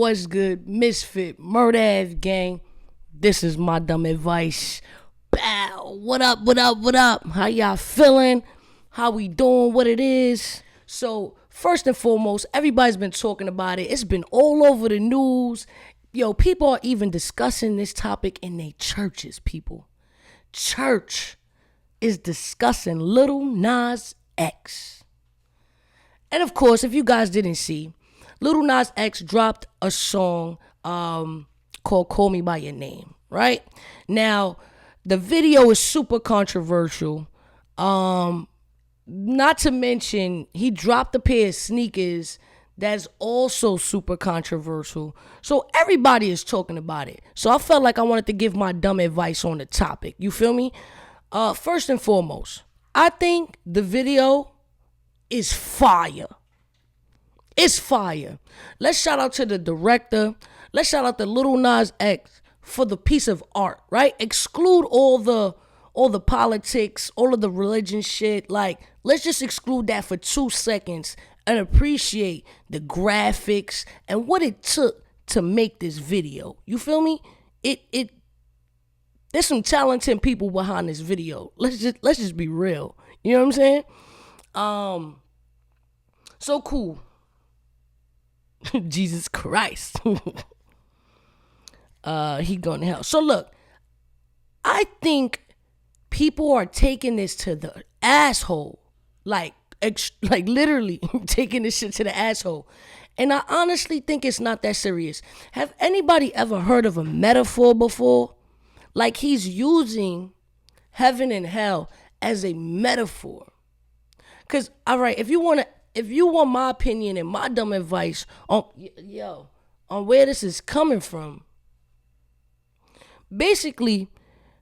What's good? Ms.Fit, Murder Ass Gang. This is my dumb advice. Bow. What up, what up, what up? How y'all feeling? How we doing? What it is? So, first and foremost, everybody's been talking about it. It's been all over the news. Yo, people are even discussing this topic in their churches, people. Church is discussing Lil Nas X. And of course, if you guys didn't see, Lil Nas X dropped a song called Call Me By Your Name, right? Now, the video is super controversial. Not to mention, he dropped a pair of sneakers that's also super controversial. So everybody is talking about it. So I felt like I wanted to give my dumb advice on the topic. You feel me? First and foremost, I think the video is fire. It's fire. Let's shout out to the director. Let's shout out to Lil Nas X for the piece of art, right? Exclude all the politics, all of the religion shit. Like, let's just exclude that for 2 seconds and appreciate the graphics and what it took to make this video. You feel me? There's some talented people behind this video. Let's just be real. You know what I'm saying? So cool. Jesus Christ. He going to hell. So look, I think people are taking this to the asshole. Like literally taking this shit to the asshole. And I honestly think it's not that serious. Have anybody ever heard of a metaphor before? Like, he's using heaven and hell as a metaphor. Cause, all right, if you want my opinion and my dumb advice on where this is coming from, basically,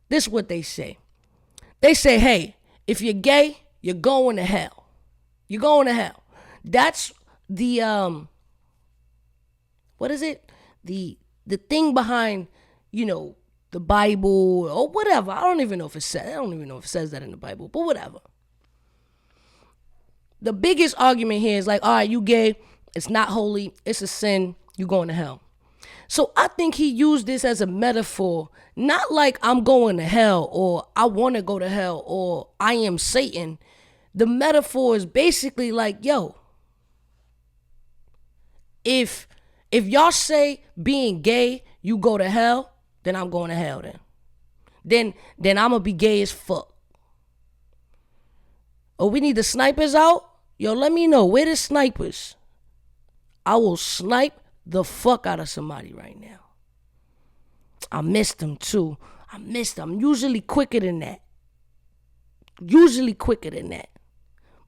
this is what they say. They say, hey, if you're gay, you're going to hell. You're going to hell. That's the what is it? The thing behind, the Bible or whatever. I don't even know if it says that in the Bible, but whatever. The biggest argument here is like, all right, you gay, it's not holy, it's a sin, you going to hell. So I think he used this as a metaphor, not like I'm going to hell or I want to go to hell or I am Satan. The metaphor is basically like, yo, if y'all say being gay, you go to hell, then I'm going to hell then. Then I'm going to be gay as fuck. Oh, we need the snipers out? Yo, let me know. Where the snipers? I will snipe the fuck out of somebody right now. I missed them too. I'm usually quicker than that.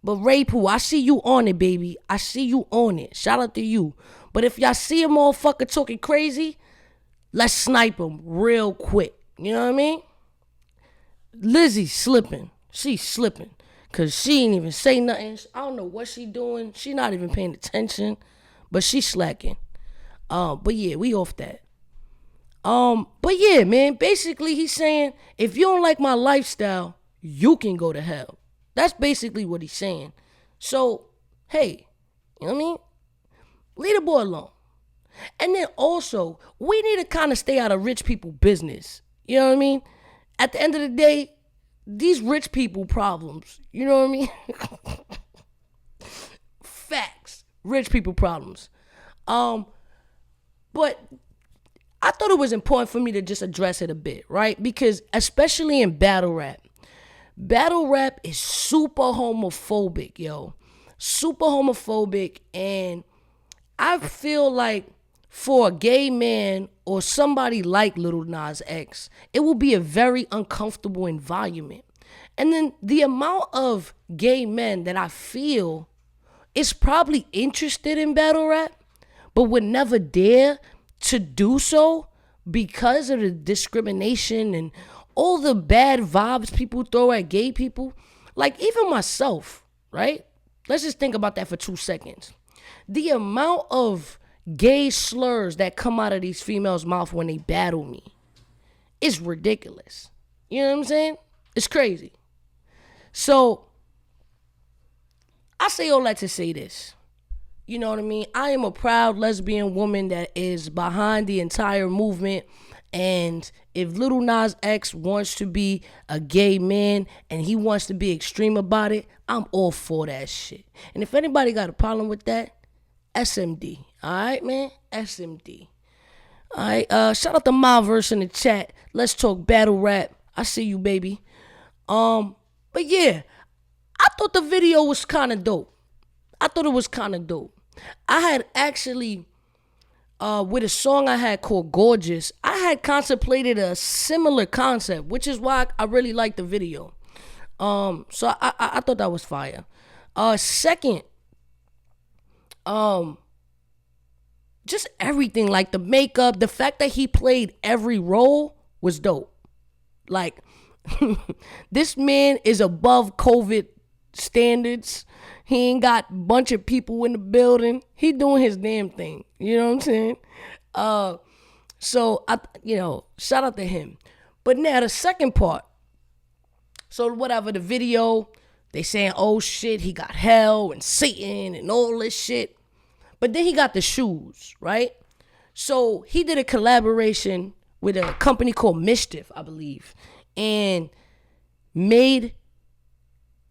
But Ray Pooh, I see you on it, baby. I see you on it. Shout out to you. But if y'all see a motherfucker talking crazy, let's snipe him real quick. You know what I mean? Lizzie's slipping. She's slipping. Because she ain't even say nothing. I don't know what she doing. She not even paying attention. But she slacking. But yeah, we off that. But yeah, man. Basically, he's saying, if you don't like my lifestyle, you can go to hell. That's basically what he's saying. So, hey, you know what I mean? Leave the boy alone. And then also, we need to kind of stay out of rich people business. You know what I mean? At the end of the day, these rich people problems, you know what I mean? Facts. Rich people problems. But I thought it was important for me to just address it a bit, right? Because especially in battle rap is super homophobic, yo. Super homophobic. And I feel like for a gay man or somebody like Lil Nas X, it will be a very uncomfortable environment. And then the amount of gay men that I feel is probably interested in battle rap, but would never dare to do so because of the discrimination and all the bad vibes people throw at gay people. Like, even myself, right? Let's just think about that for 2 seconds. The amount of gay slurs that come out of these females' mouth when they battle me is ridiculous. You know what I'm saying? It's crazy. So, I say all that to say this. You know what I mean? I am a proud lesbian woman that is behind the entire movement. And if Lil Nas X wants to be a gay man and he wants to be extreme about it, I'm all for that shit. And if anybody got a problem with that, SMD. Alright, man? SMD. Alright, shout out to Malverse in the chat. Let's talk battle rap. I see you, baby. But yeah, I thought the video was kind of dope. I thought it was kind of dope. I had actually, with a song I had called Gorgeous, I had contemplated a similar concept, which is why I really liked the video. So I thought that was fire. Second, just everything, like the makeup, the fact that he played every role was dope. Like, this man is above COVID standards. He ain't got a bunch of people in the building. He doing his damn thing. You know what I'm saying? So shout out to him. But now the second part. So whatever, the video, they saying, oh shit, he got hell and Satan and all this shit. But then he got the shoes, right? So he did a collaboration with a company called MsDotFit, I believe, and made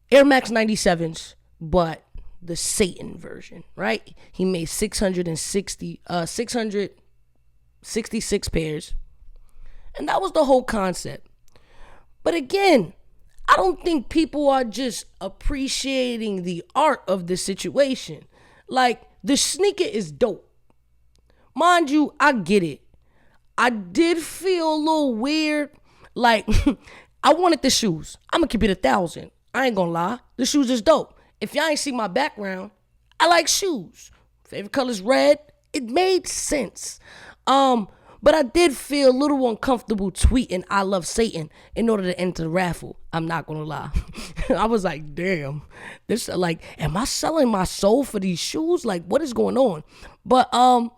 Air Max 97s, but the Satan version, right? He made 666 pairs. And that was the whole concept. But again, I don't think people are just appreciating the art of the situation. Like, the sneaker is dope. Mind you, I get it. I did feel a little weird. Like, I wanted the shoes. I'm gonna keep it 1,000. I ain't gonna lie. The shoes is dope. If y'all ain't see my background, I like shoes. Favorite color's red. It made sense. But I did feel a little uncomfortable tweeting I love Satan in order to enter the raffle. I'm not gonna lie. I was like, damn. This, like, am I selling my soul for these shoes? Like, what is going on? But I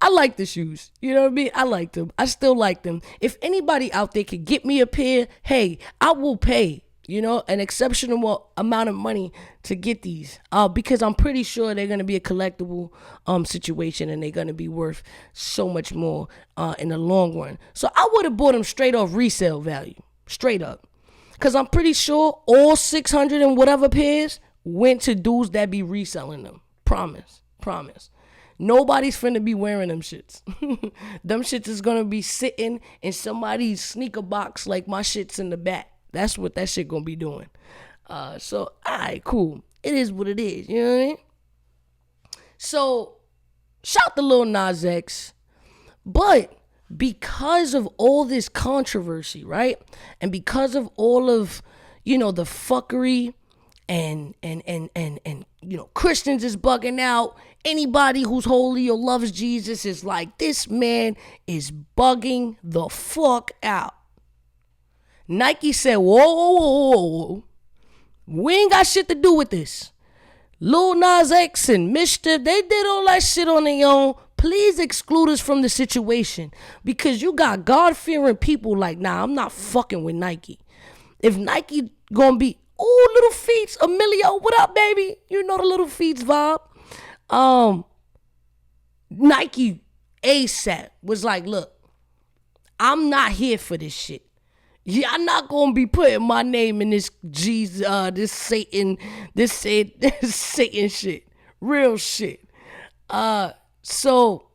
like the shoes. You know what I mean? I like them. I still like them. If anybody out there could get me a pair, hey, I will pay, an exceptional amount of money to get these. Because I'm pretty sure they're going to be a collectible situation and they're going to be worth so much more in the long run. So I would have bought them straight off resale value. Straight up. Because I'm pretty sure all 600 and whatever pairs went to dudes that be reselling them. Promise. Nobody's finna be wearing them shits. Them shits is gonna be sitting in somebody's sneaker box like my shit's in the back. That's what that shit gonna be doing. So, alright, cool. It is what it is, you know what I mean? So, shout to Lil Nas X. But because of all this controversy, right? And because of all of, the fuckery and Christians is bugging out. Anybody who's holy or loves Jesus is like, this man is bugging the fuck out. Nike said, whoa. We ain't got shit to do with this. Lil Nas X and MsDotFit, they did all that shit on their own. Please exclude us from the situation. Because you got God-fearing people like, nah, I'm not fucking with Nike. If Nike gonna be, ooh, Little Feats, Emilio, what up, baby? You know the Little Feats vibe. Nike ASAP was like, look, I'm not here for this shit. Y'all not gonna be putting my name in this Jesus, this Satan shit. Real shit. So,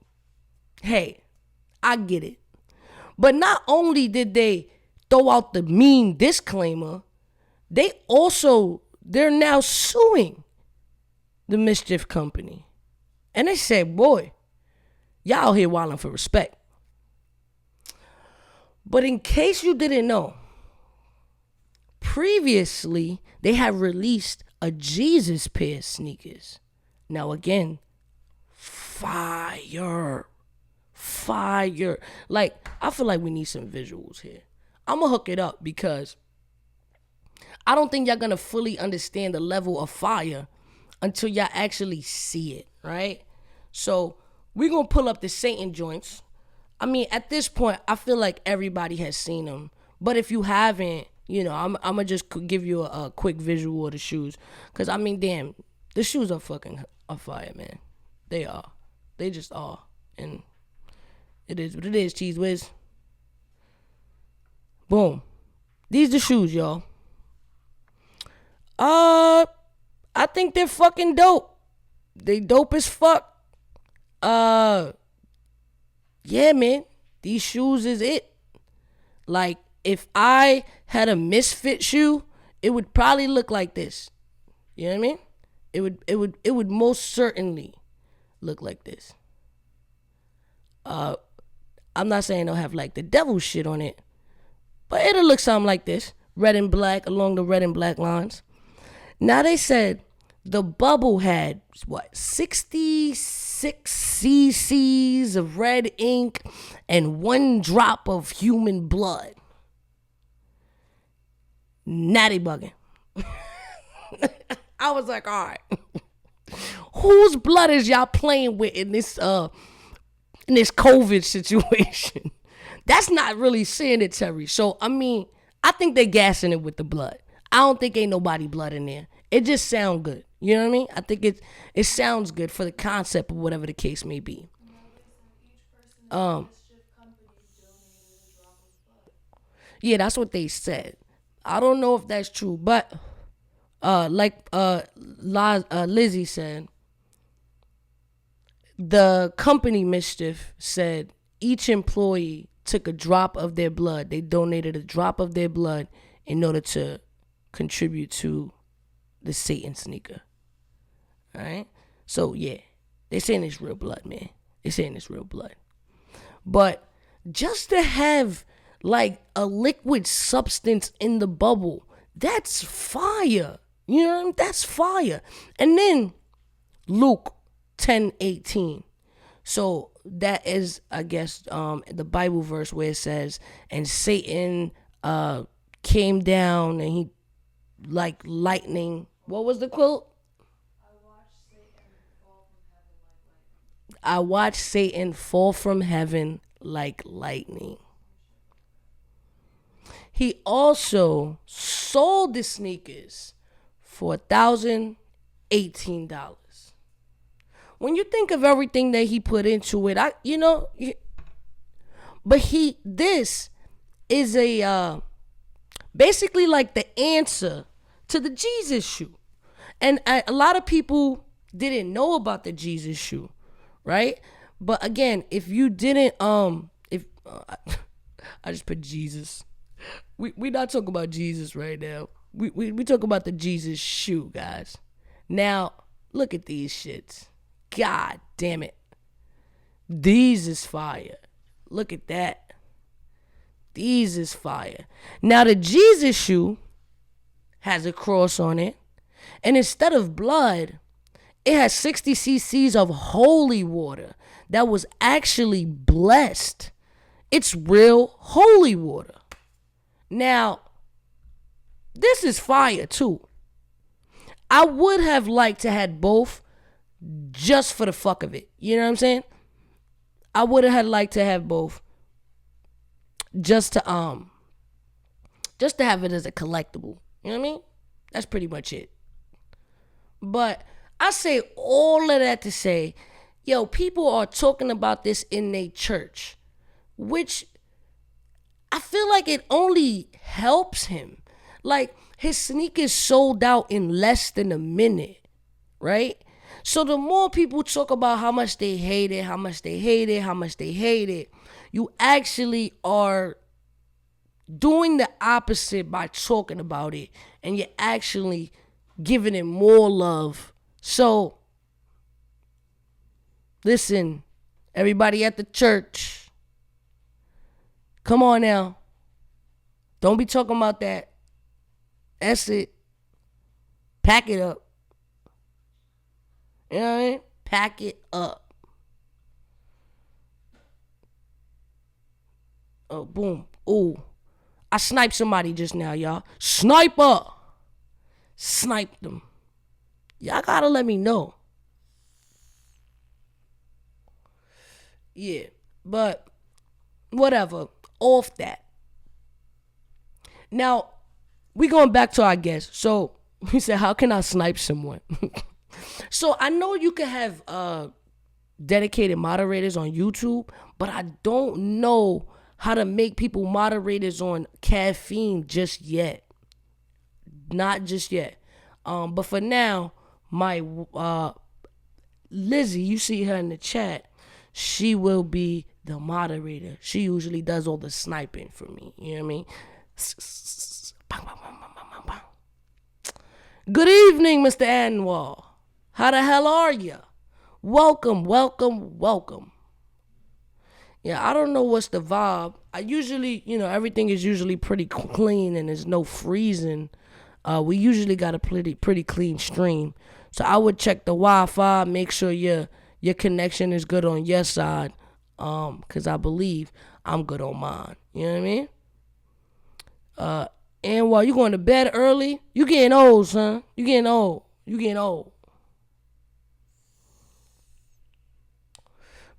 hey, I get it. But not only did they throw out the mean disclaimer, they're now suing the MsDotFit company. And they said, boy, y'all out here wilding for respect. But in case you didn't know, previously they had released a Jesus pair of sneakers. Now again, fire. Like, I feel like we need some visuals here. I'm gonna hook it up because I don't think y'all gonna fully understand the level of fire until y'all actually see it, right? So we're gonna pull up the Satan joints. I mean, at this point, I feel like everybody has seen them. But if you haven't, I'm gonna just give you a quick visual of the shoes. Because, I mean, damn, the shoes are fucking are fire, man. They are. They just are. And it is what it is, Cheese Whiz. Boom. These the shoes, y'all. I think they're fucking dope. They dope as fuck. Yeah, man. These shoes is it. Like, if I had a MsFit shoe, it would probably look like this. You know what I mean? It would most certainly look like this. I'm not saying they'll have like the devil shit on it, but it'll look something like this. Red and black, along the red and black lines. Now they said the bubble had, 66 cc's of red ink and 1 drop of human blood. Natty bugging. I was like, all right. Whose blood is y'all playing with in this COVID situation? That's not really sanitary. So, I mean, I think they're gassing it with the blood. I don't think ain't nobody blood in there. It just sounds good. You know what I mean? I think it sounds good for the concept of whatever the case may be. Yeah, that's what they said. I don't know if that's true, but like Lizzie said, the company Mischief said each employee took a drop of their blood. They donated a drop of their blood in order to contribute to the Satan sneaker. All right? So, yeah. They're saying it's real blood, man. They're saying it's real blood. But just to have, like, a liquid substance in the bubble, that's fire. You know what I mean? That's fire. And then Luke 10:18. So that is, I guess, the Bible verse where it says, and Satan came down and he, like lightning. What was the quote? I watched Satan fall from heaven like lightning. He also sold the sneakers for $1,018. When you think of everything that he put into it, this is basically like the answer to the Jesus shoe. And a lot of people didn't know about the Jesus shoe, right? But again, if you didn't, I just put Jesus. We not talking about Jesus right now. We talk about the Jesus shoe, guys. Now, look at these shits. God damn it. These is fire. Look at that. These is fire. Now, the Jesus shoe has a cross on it. And instead of blood, it has 60 cc's of holy water that was actually blessed. It's real holy water. Now, this is fire too. I would have liked to have both just for the fuck of it. You know what I'm saying? I would have liked to have both just to have it as a collectible. You know what I mean? That's pretty much it. But I say all of that to say, yo, people are talking about this in their church, which I feel like it only helps him. Like, his sneakers sold out in less than a minute, right? So the more people talk about how much they hate it, you actually are doing the opposite by talking about it, and you're actually giving it more love. So, listen, everybody at the church, come on now. Don't be talking about that. That's it. Pack it up. You know what I mean? Pack it up. Oh, boom. Ooh. I sniped somebody just now, y'all. Sniper. Sniped them. Y'all gotta let me know. Yeah. But, whatever. Off that. Now, we going back to our guest. So, we said, how can I snipe someone? So I know you can have dedicated moderators on YouTube, but I don't know how to make people moderators on caffeine just yet. Not just yet. But for now, my Lizzie, you see her in the chat, she will be the moderator. She usually does all the sniping for me. You know what I mean? Good evening, Mr. Anwar. How the hell are you? Welcome. Yeah, I don't know what's the vibe. I usually, everything is usually pretty clean and there's no freezing. We usually got a pretty clean stream. So I would check the Wi-Fi, make sure your connection is good on your side. Cause I believe I'm good on mine. You know what I mean? And while you going to bed early, you getting old, son. You getting old.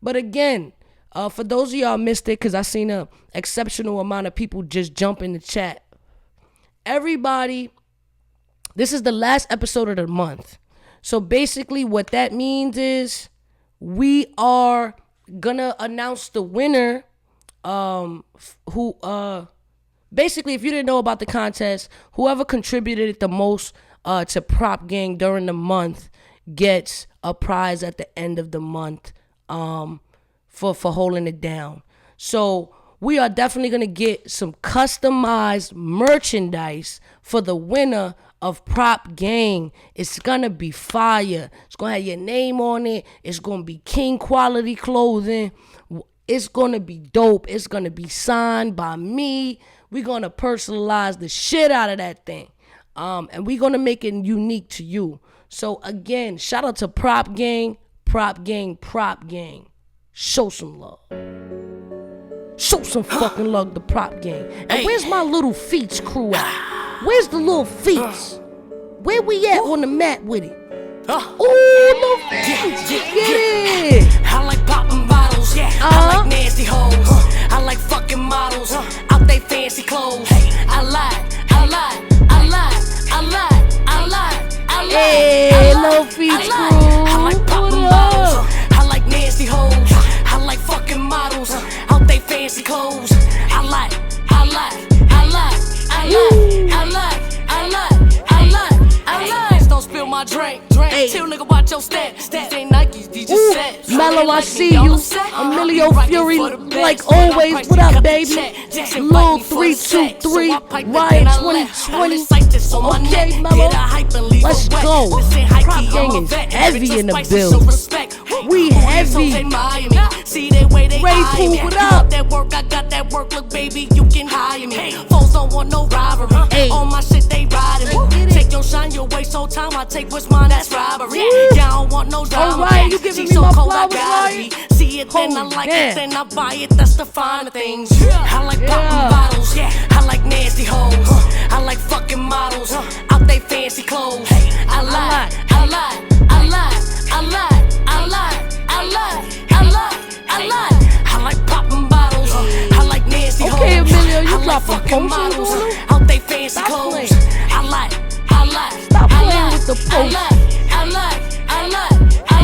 But again, for those of y'all missed it, because I seen a exceptional amount of people just jump in the chat. Everybody, this is the last episode of the month. So basically what that means is we are gonna announce the winner, who basically, if you didn't know about the contest, whoever contributed the most to Prop Gang during the month gets a prize at the end of the month for holding it down. So we are definitely going to get some customized merchandise for the winner of Prop Gang. It's going to be fire. It's going to have your name on it. It's going to be king quality clothing. It's going to be dope. It's going to be signed by me. We're going to personalize the shit out of that thing. And we're going to make it unique to you. So again, shout out to Prop Gang. Show some love. Show some fucking love to Prop Gang. And where's my Little Feats crew at? Where's the Little Feats? Where we at on the map with it? Ooh, Little Feats. Get it. I like popping bottles. I like nasty hoes. I like fucking models out they fancy clothes. I lie. Hey, Little Feats crew. I like popping bottles. I like nasty hoes. I like fucking models out they fancy clothes. I like. Don't spill my drink. Chill, nigga, watch your steps. These ain't Nikes, these just sets. Mellow, I see you. Emilio Fury, like always. What up, baby? Lil 323, Riot 2020. Okay, Mellow, let's go. Prop Gang is heavy in the building. We heavy. Ray Pool, what up? I got that work, look, baby, you can hire me. Folks don't want no rivalry. All my shit, they riding me. Take your shine, your waste, whole time I take what's mine, that's robbery. Yeah, I don't want no drama. Alright, you giving me my flowers, right? See it, then I like it, then I buy it, that's the finer things. I like popping bottles, I like nasty hoes. I like fucking models out they fancy clothes. I lie. I like popping bottles. I like nasty hoes. Okay, Emilio, you I like dropping fucking potions models on them? out they fancy Stop clothes. playing. I like. Stop playing with the post.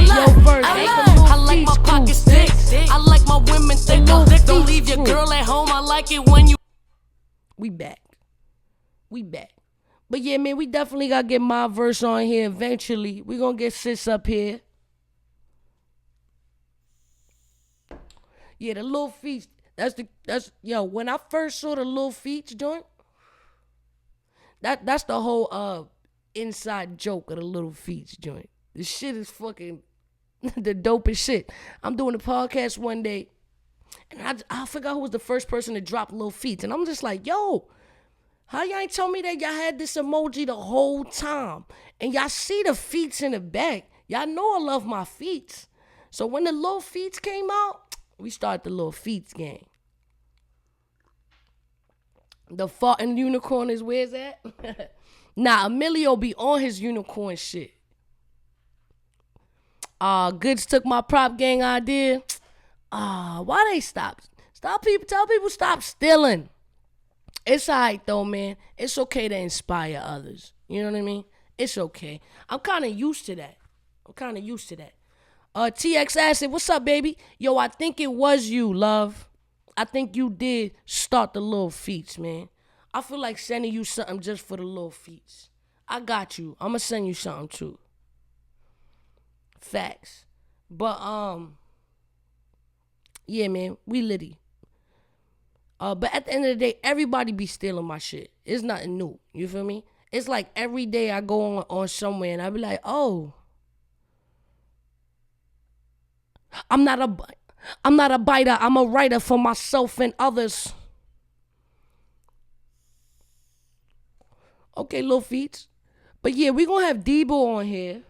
Yo, first, I like my pockets thick. I like my women thick. Don't leave your girl at home. I like it when you. We back. But yeah, man, we definitely gotta get my verse on here eventually. We gonna get sis up here. Yeah, the Lil Feats. When I first saw the Lil Feats joint, that's the whole inside joke of the Little Feats joint. This shit is fucking the dopest shit. I'm doing a podcast one day, and I forgot who was the first person to drop Lil Feats, and I'm just like, yo, how y'all ain't tell me that y'all had this emoji the whole time, and y'all see the feats in the back. Y'all know I love my feats. So when the Lil Feats came out, we started the Lil Feats gang. The farting unicorn is where's that? Nah, Emilio be on his unicorn shit. Goods took my Prop Gang idea. Why they stop? Tell people stop stealing. It's alright though, man. It's okay to inspire others. You know what I mean? It's okay. I'm kind of used to that. I'm kind of used to that. TX Acid, what's up, baby? Yo, I think it was you, love. I think you did start the little feats, man. I feel like sending you something just for the little feats. I got you. I'm gonna send you something too. Facts. But yeah, man, we litty. But at the end of the day, everybody be stealing my shit. It's nothing new. You feel me? It's like every day I go on somewhere and I be like, oh, I'm not a biter. I'm a writer for myself and others. Okay, little feats. But yeah, we gonna have Debo on here.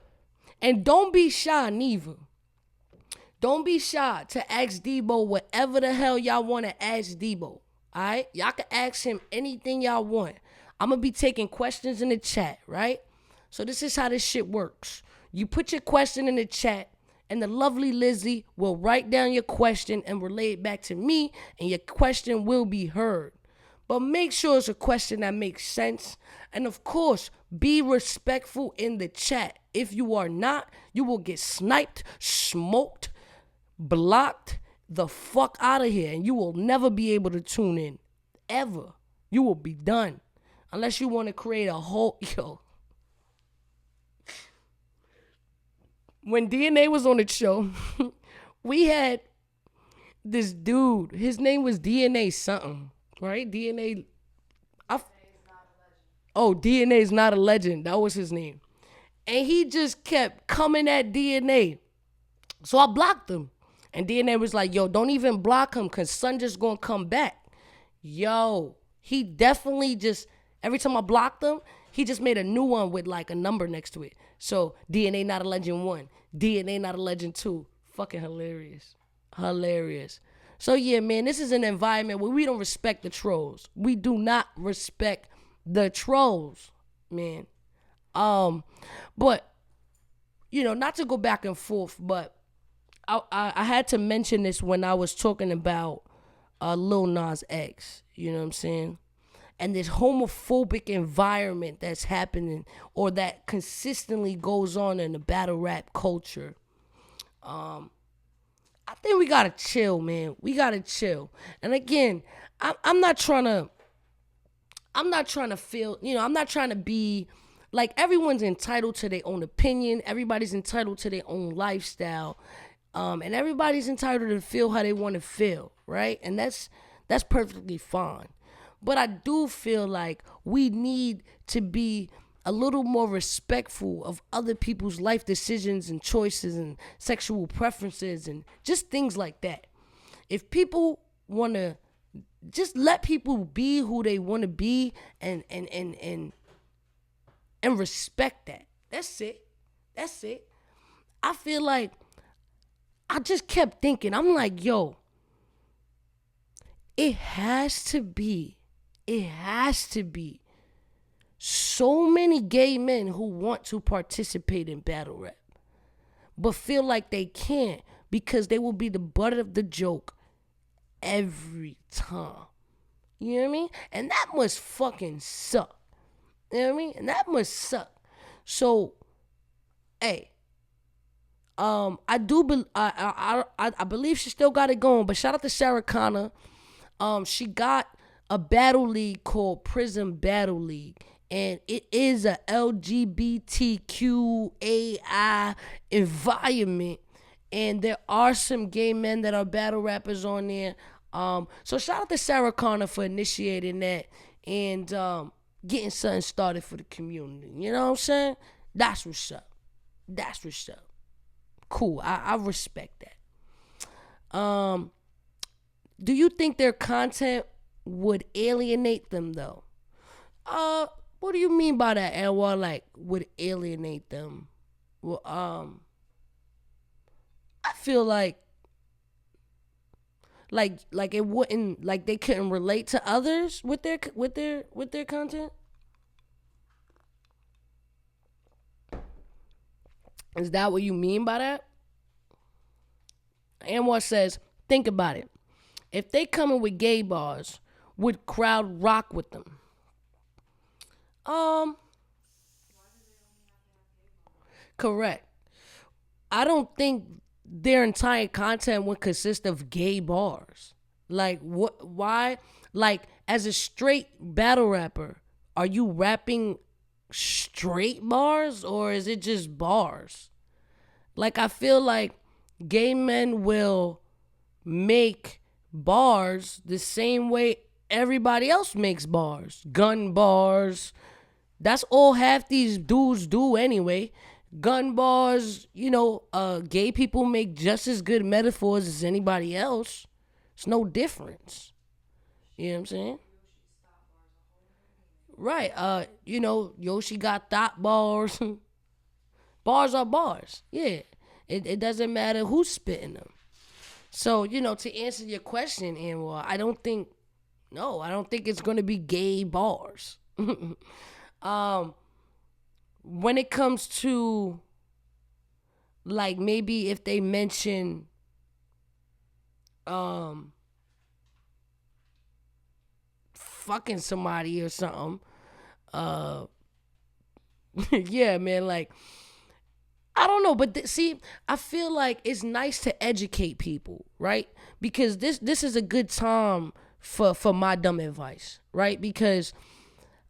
And don't be shy, neither. Don't be shy to ask Debo whatever the hell y'all want to ask Debo. Alright? Y'all can ask him anything y'all want. I'm gonna be taking questions in the chat, right? So this is how this shit works. You put your question in the chat, and the lovely Lizzie will write down your question and relay it back to me, and your question will be heard. But make sure it's a question that makes sense. And of course, be respectful in the chat. If you are not, you will get sniped, smoked, blocked the fuck out of here. And you will never be able to tune in. Ever. You will be done. Unless you want to create a whole... Yo. When DNA was on the show, we had this dude. His name was DNA something. Right? DNA. DNA is not a legend. That was his name. And he just kept coming at DNA. So I blocked him. And DNA was like, yo, don't even block him because son just gonna come back. Yo, he definitely just, every time I blocked him, he just made a new one with like a number next to it. So DNA not a legend 1. DNA not a legend 2. Fucking hilarious. Hilarious. So yeah, man, this is an environment where we don't respect the trolls. We do not respect the trolls, man. But, you know, not to go back and forth, but I had to mention this when I was talking about Lil Nas X, you know what I'm saying? And this homophobic environment that's happening or that consistently goes on in the battle rap culture. I think we gotta chill, man. We gotta chill. And again, I'm not trying to feel, you know, I'm not trying to be like, everyone's entitled to their own opinion. Everybody's entitled to their own lifestyle. And everybody's entitled to feel how they want to feel, right? And that's perfectly fine. But I do feel like we need to be a little more respectful of other people's life decisions and choices and sexual preferences and just things like that. If people want to just let people be who they want to be and respect that. That's it. That's it. I feel like I just kept thinking, I'm like, yo, it has to be so many gay men who want to participate in battle rap, but feel like they can't because they will be the butt of the joke every time. You know what I mean? And that must fucking suck. You know what I mean? And that must suck. So, hey, I believe she still got it going, but shout out to Sarah Connor. She got a battle league called Prison Battle League, and it is a LGBTQAI environment, and there are some gay men that are battle rappers on there. So shout out to Sarah Connor for initiating that and getting something started for the community. You know what I'm saying? That's what's up. That's what's up. Cool. I respect that. Do you think their content would alienate them though? What do you mean by that, Anwar? Like, would alienate them? Well, I feel like it wouldn't, like they couldn't relate to others with their content. Is that what you mean by that? Anwar says, think about it. If they come in with gay bars, would crowd rock with them? Correct. I don't think their entire content would consist of gay bars. Like what? Why? Like as a straight battle rapper, are you rapping straight bars or is it just bars? Like I feel like gay men will make bars the same way everybody else makes bars. Gun bars. That's all half these dudes do anyway. Gun bars, gay people make just as good metaphors as anybody else. It's no difference. You know what I'm saying? Right. Yoshi got thought bars. Bars are bars. Yeah. It doesn't matter who's spitting them. So, to answer your question, Anwar, I don't think it's going to be gay bars. When it comes to, like, maybe if they mention, fucking somebody or something, yeah, man, like, I don't know, but see, I feel like it's nice to educate people, right? Because this is a good time for my dumb advice, right? Because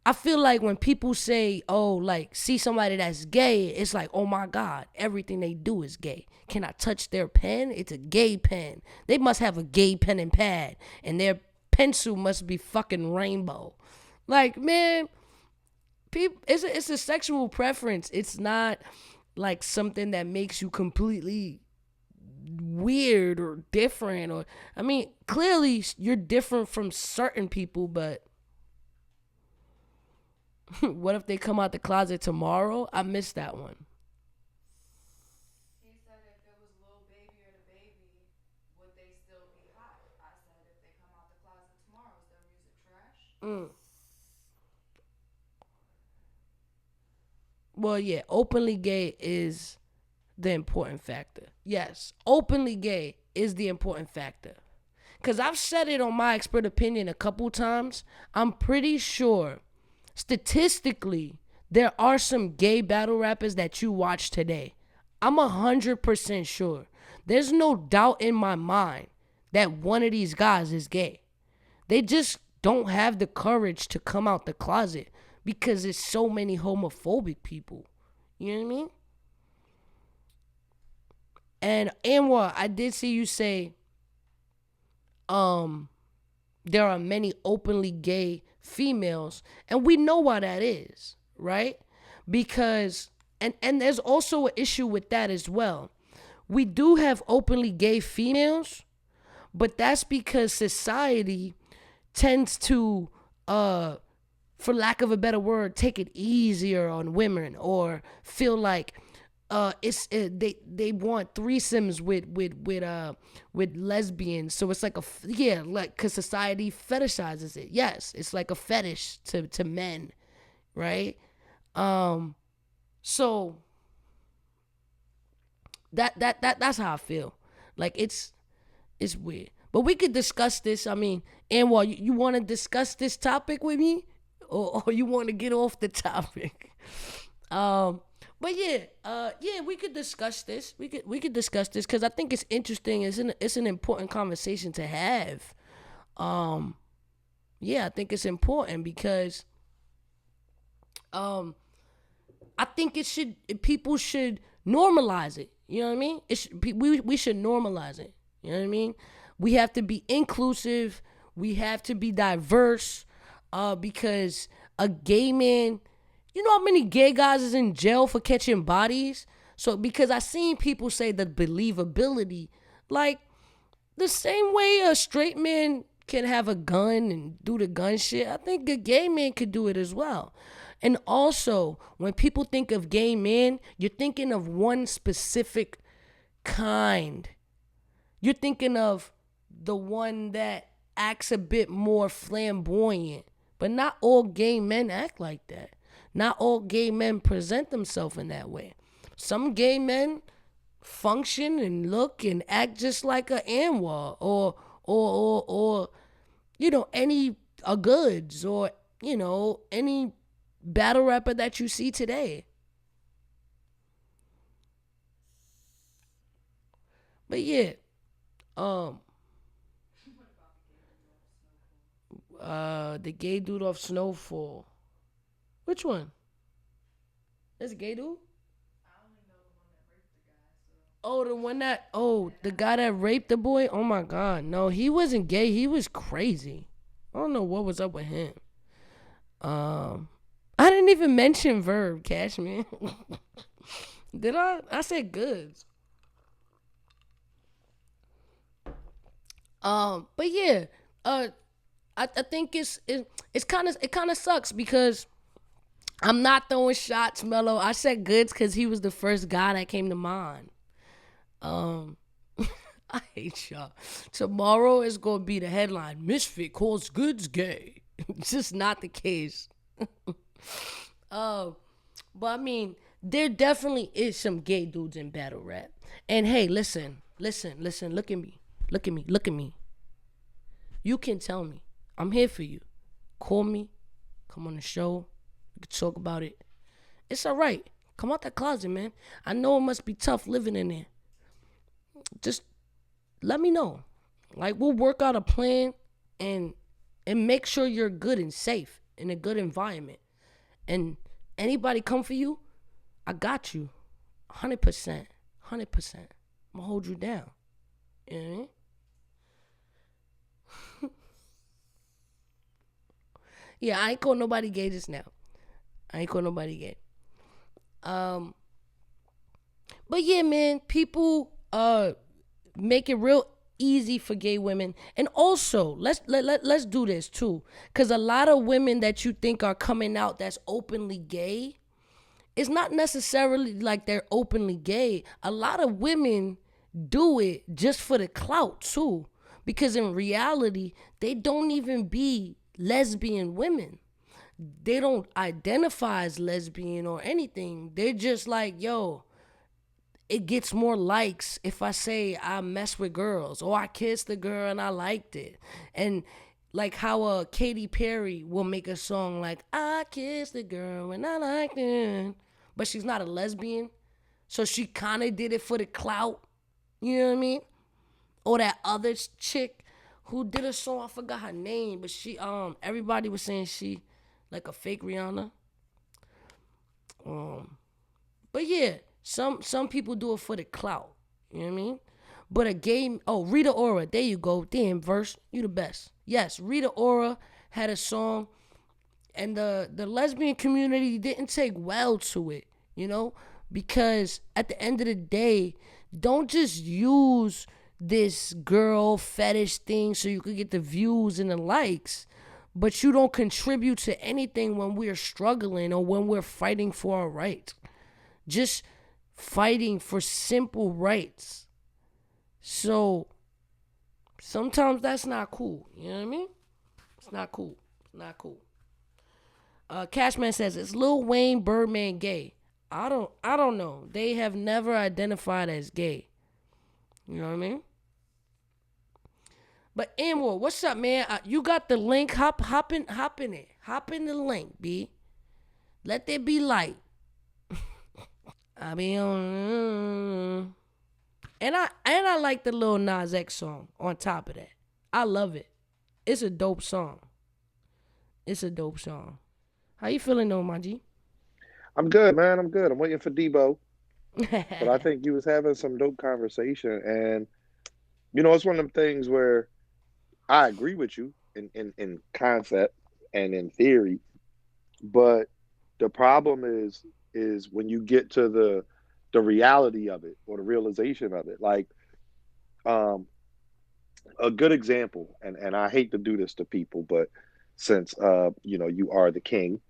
I feel like when people say, oh, like, see somebody that's gay, it's like, oh my God, everything they do is gay. Can I touch their pen? It's a gay pen. They must have a gay pen and pad, and their pencil must be fucking rainbow. Like, man, people, it's a sexual preference. It's not like something that makes you completely weird or different. Or, I mean, clearly you're different from certain people, but what if they come out the closet tomorrow? I missed that one. He said if it was Lil Baby or the Baby, would they still be hot? I said if they come out the closet tomorrow, is their music trash? Well, yeah, openly gay is the important factor. Yes, openly gay is the important factor. Because I've said it on my expert opinion a couple times. I'm pretty sure, statistically, there are some gay battle rappers that you watch today. I'm 100% sure. There's no doubt in my mind that one of these guys is gay. They just don't have the courage to come out the closet because there's so many homophobic people. You know what I mean? And Anwar, I did see you say there are many openly gay females, and we know why that is, right? Because and there's also an issue with that as well. We do have openly gay females, but that's because society tends to for lack of a better word, take it easier on women, or feel like they want threesomes with lesbians. So it's like because society fetishizes it. Yes, it's like a fetish to men, right? So that's how I feel. Like it's weird. But we could discuss this. I mean, Anwar, you want to discuss this topic with me? Or you want to get off the topic? But yeah, we could discuss this. We could discuss this because I think it's interesting. It's an important conversation to have. Yeah, I think it's important because I think people should normalize it. You know what I mean? We should normalize it. You know what I mean? We have to be inclusive. We have to be diverse. Because a gay man, you know how many gay guys is in jail for catching bodies? So because I seen people say the believability, like the same way a straight man can have a gun and do the gun shit, I think a gay man could do it as well. And also, when people think of gay men, you're thinking of one specific kind. You're thinking of the one that acts a bit more flamboyant. But not all gay men act like that. Not all gay men present themselves in that way. Some gay men function and look and act just like a Anwar or any Goods or any battle rapper that you see today. But yeah, um, the gay dude off Snowfall. Which one? That's a gay dude. Oh, the one that the guy that raped the boy. Oh my God, no, he wasn't gay. He was crazy. I don't know what was up with him. Um, I didn't even mention Verb Cashman. Did I? I said goods. But yeah, uh, I think it kind of sucks because I'm not throwing shots, Mello. I said goods because he was the first guy that came to mind. Um, I hate y'all. Tomorrow is gonna be the headline: Misfit calls goods gay. It's just not the case. Um, but I mean, there definitely is some gay dudes in battle rap. And hey, listen. Look at me. Look at me. You can tell me. I'm here for you. Call me. Come on the show. We can talk about it. It's all right. Come out that closet, man. I know it must be tough living in there. Just let me know. Like we'll work out a plan and make sure you're good and safe in a good environment. And anybody come for you, I got you. 100%. 100%. I'm gonna hold you down. You know what I mean? Yeah, I ain't call nobody gay just now. I ain't call nobody gay. Um, but yeah, man, people make it real easy for gay women. And also, let's do this too. Cause a lot of women that you think are coming out that's openly gay, it's not necessarily like they're openly gay. A lot of women do it just for the clout too. Because in reality, they don't even be lesbian women. They don't identify as lesbian or anything. They're just like, yo, it gets more likes if I say I mess with girls or I kissed a girl and I liked it. And like how Katy Perry will make a song like I kissed a girl and I liked it, but she's not a lesbian, so she kind of did it for the clout. You know what I mean? Or that other chick who did a song, I forgot her name, but she everybody was saying she like a fake Rihanna. Um, but yeah, some people do it for the clout. You know what I mean? But a gay Rita Ora, there you go. Damn verse, you the best. Yes, Rita Ora had a song, and the lesbian community didn't take well to it. You know, because at the end of the day, don't just use this girl fetish thing so you could get the views and the likes, but you don't contribute to anything when we're struggling or when we're fighting for our rights. Just fighting for simple rights. So sometimes that's not cool. You know what I mean? It's not cool. It's not cool. Cashman says, is Lil Wayne Birdman gay? I don't know. They have never identified as gay. You know what I mean? But Amor, what's up, man? You got the link. Hop in it. Hop in the link, B. Let there be light. I be on, and I like the Lil Nas X song. On top of that, I love it. It's a dope song. It's a dope song. How you feeling though, my G? I'm good, man. I'm good. I'm waiting for Debo, but I think you was having some dope conversation, and it's one of them things where I agree with you in concept and in theory, but the problem is when you get to the reality of it or the realization of it. Like um, a good example, and I hate to do this to people, but since you are the king,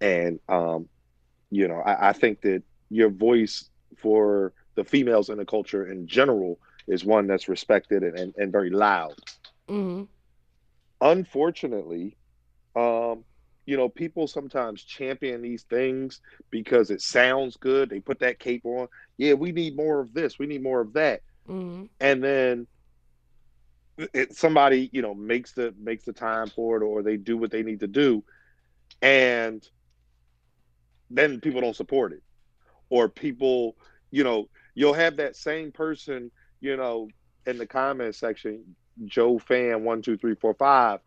and I think that your voice for the females in the culture in general is one that's respected and very loud. Mm-hmm. Unfortunately, um, people sometimes champion these things because it sounds good. They put that cape on. Yeah, we need more of this. We need more of that. Mm-hmm. And then somebody, makes the time for it, or they do what they need to do, and then people don't support it, or people, you'll have that same person you know, in the comment section, Joe fan 1 2 3 4 5.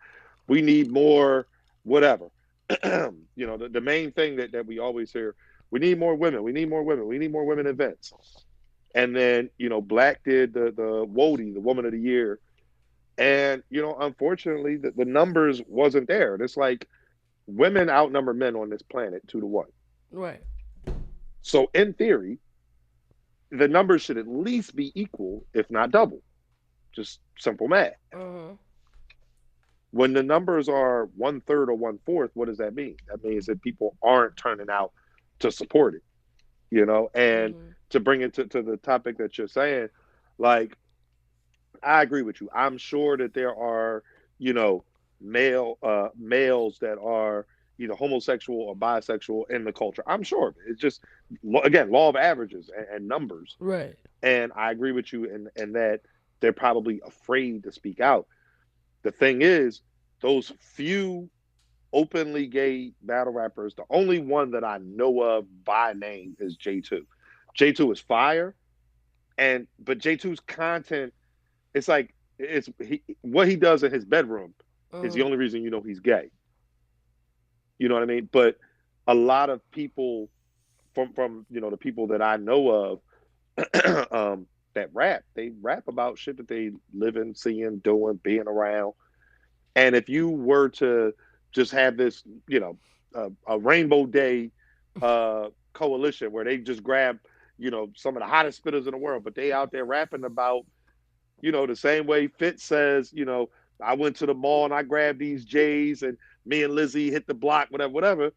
We need more, whatever. The main thing that we always hear, we need more women. We need more women. We need more women events. And then, Black did the Wody, the Woman of the Year. And, unfortunately, the numbers wasn't there. And it's like women outnumber men on this planet 2 to 1. Right. So in theory, the numbers should at least be equal, if not double. Just simple math. Uh-huh. When the numbers are 1/3 or 1/4, what does that mean? That means that people aren't turning out to support it. And to bring it to the topic that you're saying, like, I agree with you. I'm sure that there are, males that are either homosexual or bisexual in the culture. I'm sure of it. It's just, again, law of averages and numbers. Right. And I agree with you in that they're probably afraid to speak out. The thing is, those few openly gay battle rappers, the only one that I know of by name is J2. J2 is fire, but J2's content, it's like what he does in his bedroom is the only reason he's gay. You know what I mean? But a lot of people from the people that I know of that they rap about shit that they living, seeing, doing, being around. And if you were to just have this, a Rainbow Day coalition where they just grab, some of the hottest spitters in the world, but they out there rapping about, the same way Fit says, I went to the mall and I grabbed these J's and me and Lizzie hit the block, whatever.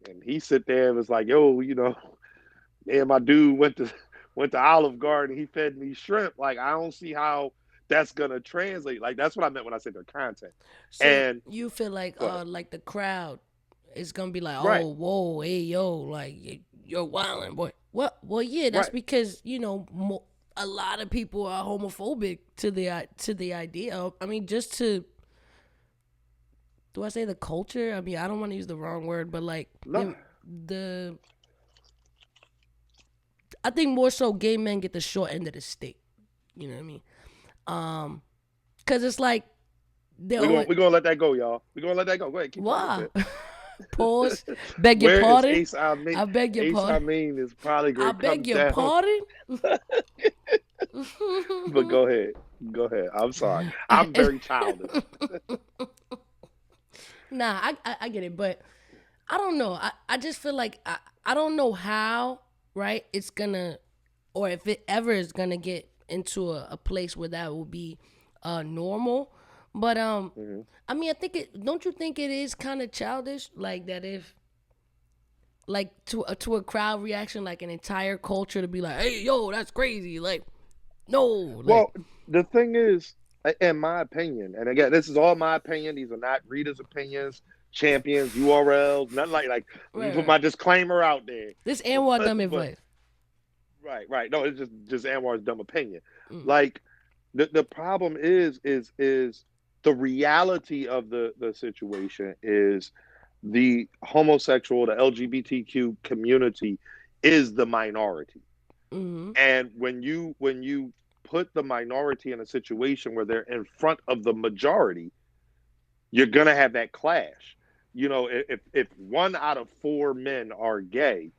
And he sit there and was like, yo, yeah, my dude went to Olive Garden. He fed me shrimp. Like, I don't see how that's gonna translate. Like, that's what I meant when I said their content. So And you feel like the crowd is gonna be like, oh, right, whoa, hey, yo, like you're wilding, boy. What? Well, yeah, that's right. because a lot of people are homophobic to the idea of. I mean, just to. Do I say the culture? I mean, I don't want to use the wrong word, but like No. the I think more so gay men get the short end of the stick. You know what I mean? Cause it's like We're gonna let that go, y'all. We're gonna let that go. Go ahead, keep why? talking. Pause. Beg your Where pardon. is Ace Amin? I beg your Ace pardon. Amin is probably I gonna come beg your down. pardon. But go ahead. Go ahead. I'm sorry. I'm very childish. Nah, I get it, but I don't know. I just feel like I don't know how, right? It's gonna, or if it ever is gonna get into a place where that will be normal. But I mean, don't you think it is kind of childish, like that if, like to a crowd reaction, like an entire culture to be like, hey, yo, that's crazy, like, no, like, Well, the thing is, in my opinion, and again, this is all my opinion. These are not readers' opinions, champions, URLs, nothing like. Let me put my right. disclaimer out there. This Anwar dumb But advice. right. No, it's just Anwar's dumb opinion. Mm. Like the problem is the reality of the situation is the homosexual, the LGBTQ community is the minority. Mm-hmm. And when you put the minority in a situation where they're in front of the majority, you're gonna have that clash. If 1 out of 4 men are gay,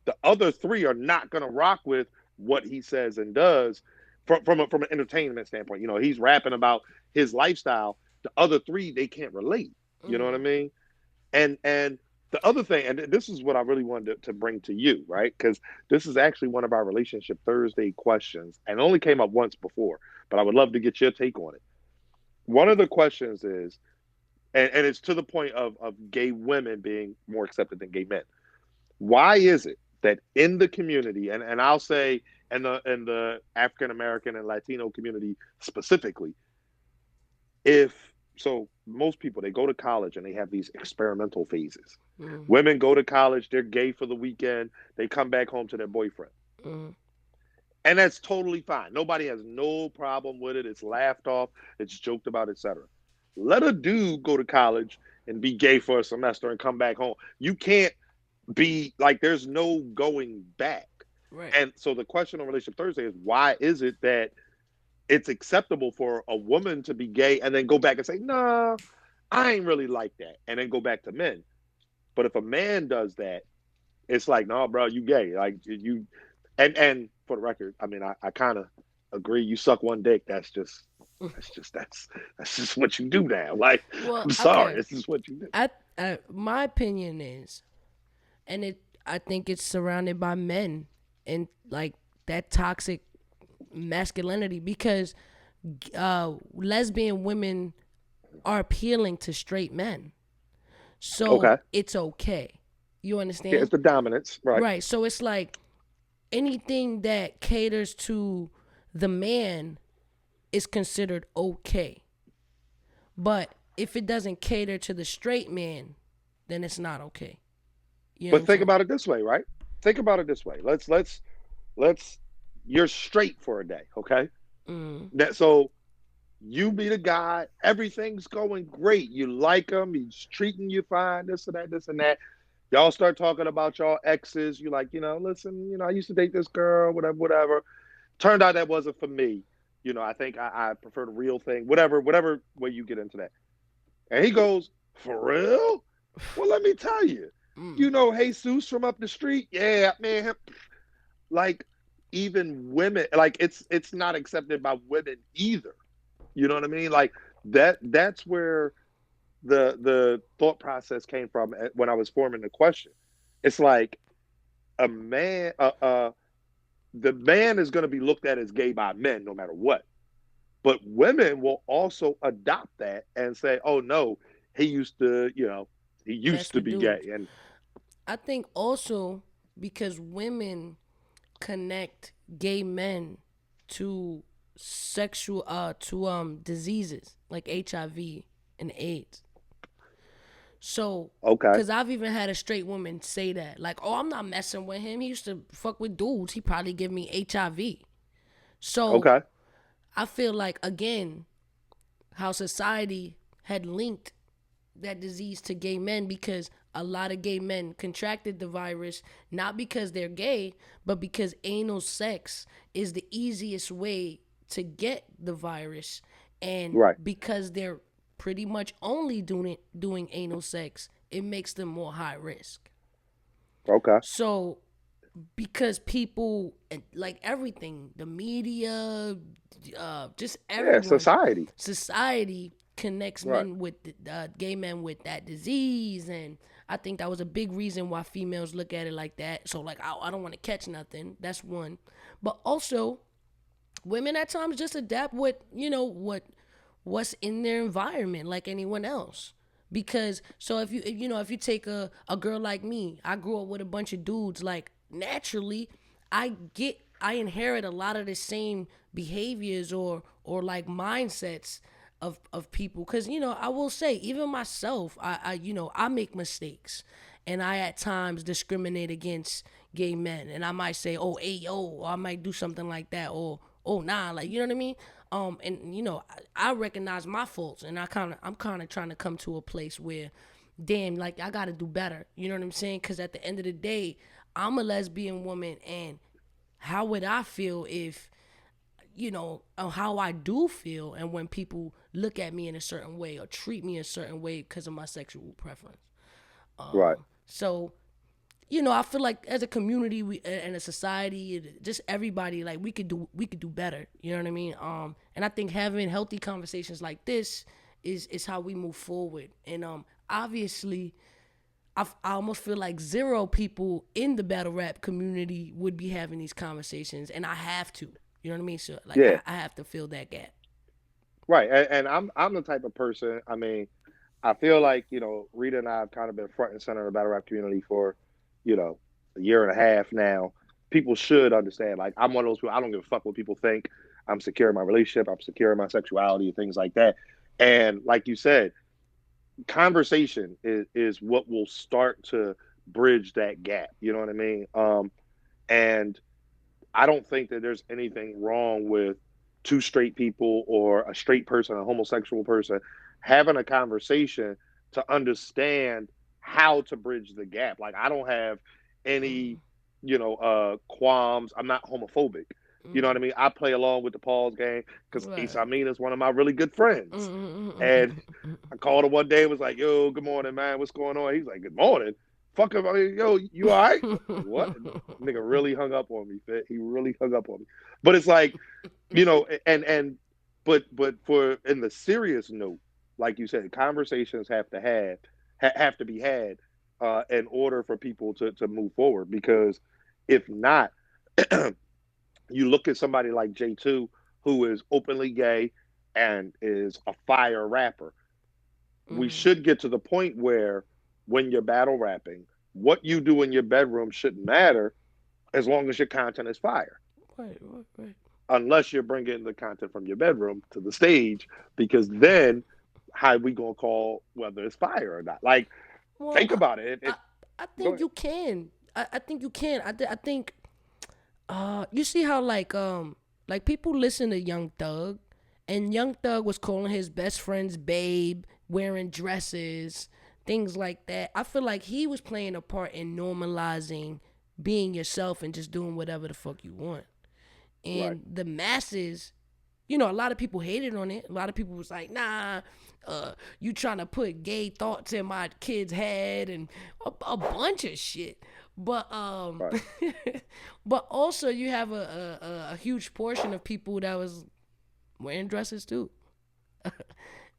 the other 3 are not gonna rock with what he says and does from an entertainment standpoint. He's rapping about his lifestyle. The other 3, they can't relate. You know what I Mm-hmm. mean? And the other thing, and this is what I really wanted to bring to you, right? Because this is actually one of our relationship Thursday questions, and it only came up once before, but I would love to get your take on it. One of the questions is, and it's to the point of gay women being more accepted than gay men. Why is it that in the community, and I'll say in the African American and Latino community specifically, if so most people, they go to college and they have these experimental phases. Mm-hmm. Women go to college, they're gay for the weekend, they come back home to their boyfriend. Mm-hmm. And that's totally fine. Nobody has no problem with it. It's laughed off, it's joked about, etc. Let a dude go to college and be gay for a semester and come back home. You can't be like, there's no going back. Right. And so the question on Relationship Thursday is, why is it that it's acceptable for a woman to be gay and then go back and say, nah, I ain't really like that, and then go back to men? But if a man does that, it's like, no, bro, you gay. Like you, and for the record, I mean, I kind of agree. You suck one dick. That's just what you do now. Like, Well, I'm sorry, okay. this is what you do. My opinion is, and I think it's surrounded by men and like that toxic masculinity because lesbian women are appealing to straight men, so Okay, it's okay. You yeah, understand? it's the dominance, right? Right. So it's like anything that caters to the man is considered okay. But if it doesn't cater to the straight man, then it's not okay. You know what But I'm think saying? about it this way, right? Think about it this way. Let's. You're straight for a day, okay? Mm. That so you be the guy. Everything's going great. You like him. He's treating you fine. This and that. This and that. Y'all start talking about y'all exes. You like, listen, I used to date this girl, whatever, whatever. Turned out that wasn't for me. I think I prefer the real thing, whatever way you get into that. And he goes, for real? Well, let me tell you. Mm. You know Jesus from up the street? Yeah, man. Like, even women, like it's not accepted by women either. You know what I mean? Like that's where the thought process came from when I was forming the question. It's like a man, the man is going to be looked at as gay by men no matter what. But women will also adopt that and say, "Oh no, he used to, he Mess used to with be gay." dudes. And I think also because women connect gay men to sexual to diseases like HIV and AIDS. So, okay, cause I've even had a straight woman say that, like, "Oh, I'm not messing with him. He used to fuck with dudes. He probably give me HIV." So okay, I feel like again, how society had linked that disease to gay men because a lot of gay men contracted the virus not because they're gay, but because anal sex is the easiest way to get the virus, and right, because they're pretty much only doing anal sex, it makes them more high risk. okay, So because people like everything, the media, just yeah, everyone, society, society connects right, men with gay men with that disease, and I think that was a big reason why females look at it like that. So like, I don't want to catch nothing. That's one, but also women at times just adapt what what's in their environment like anyone else. Because so if you take a girl like me, I grew up with a bunch of dudes. Like naturally, I inherit a lot of the same behaviors or like mindsets of people. Because I will say, even myself, I make mistakes, and I at times discriminate against gay men, and I might say, oh, hey, yo, or I might do something like that, or oh, nah, like, you know what I mean? And I recognize my faults, and I'm kind of trying to come to a place where, damn, like, I gotta do better. You know what I'm saying? Because at the end of the day, I'm a lesbian woman, and how would I feel if how I do feel, and when people look at me in a certain way or treat me a certain way because of my sexual preference. right. So I feel like as a community, we and a society, just everybody, like we could do better. You know what I mean? And I think having healthy conversations like this is how we move forward. And obviously, I almost feel like zero people in the battle rap community would be having these conversations, and I have to. You know what I mean? So like, Yeah, I have to fill that gap. right. And I'm the type of person. I mean, I feel like Rita and I have kind of been front and center of the battle rap community for a year and a half now. People should understand. Like, I'm one of those people. I don't give a fuck what people think. I'm secure in my relationship. I'm secure in my sexuality and things like that. And like you said, conversation is what will start to bridge that gap. You know what I mean? And I don't think that there's anything wrong with two straight people or a straight person, a homosexual person, having a conversation to understand how to bridge the gap. Like, I don't have any qualms. I'm not homophobic. You know what I mean? I play along with the Paul's game because Issa Right. Amin is one of my really good friends. And I called him one day and was like, yo, good morning, man. What's going on? He's like, good morning. Fuck him. I mean, yo, you all right? Like, what? Nigga really hung up on me, Fit. He really hung up on me. But it's like, but for in the serious note, like you said, conversations have to be had in order for people to move forward. Because if not, you look at somebody like J2, who is openly gay and is a fire rapper. We should get to the point where when you're battle rapping, what you do in your bedroom shouldn't matter as long as your content is fire. Right. Unless you're bringing the content from your bedroom to the stage, because then how we gonna call whether it's fire or not? Like, Well, think about it. I Go think ahead. you can. I think you can. I think you see how like people listen to Young Thug, and Young Thug was calling his best friends babe, wearing dresses, things like that. I feel like he was playing a part in normalizing being yourself and just doing whatever the fuck you want. Right. And the masses, a lot of people hated on it. A lot of people was like, nah, you trying to put gay thoughts in my kid's head and a bunch of shit. But Right. but also you have a huge portion of people that was wearing dresses too.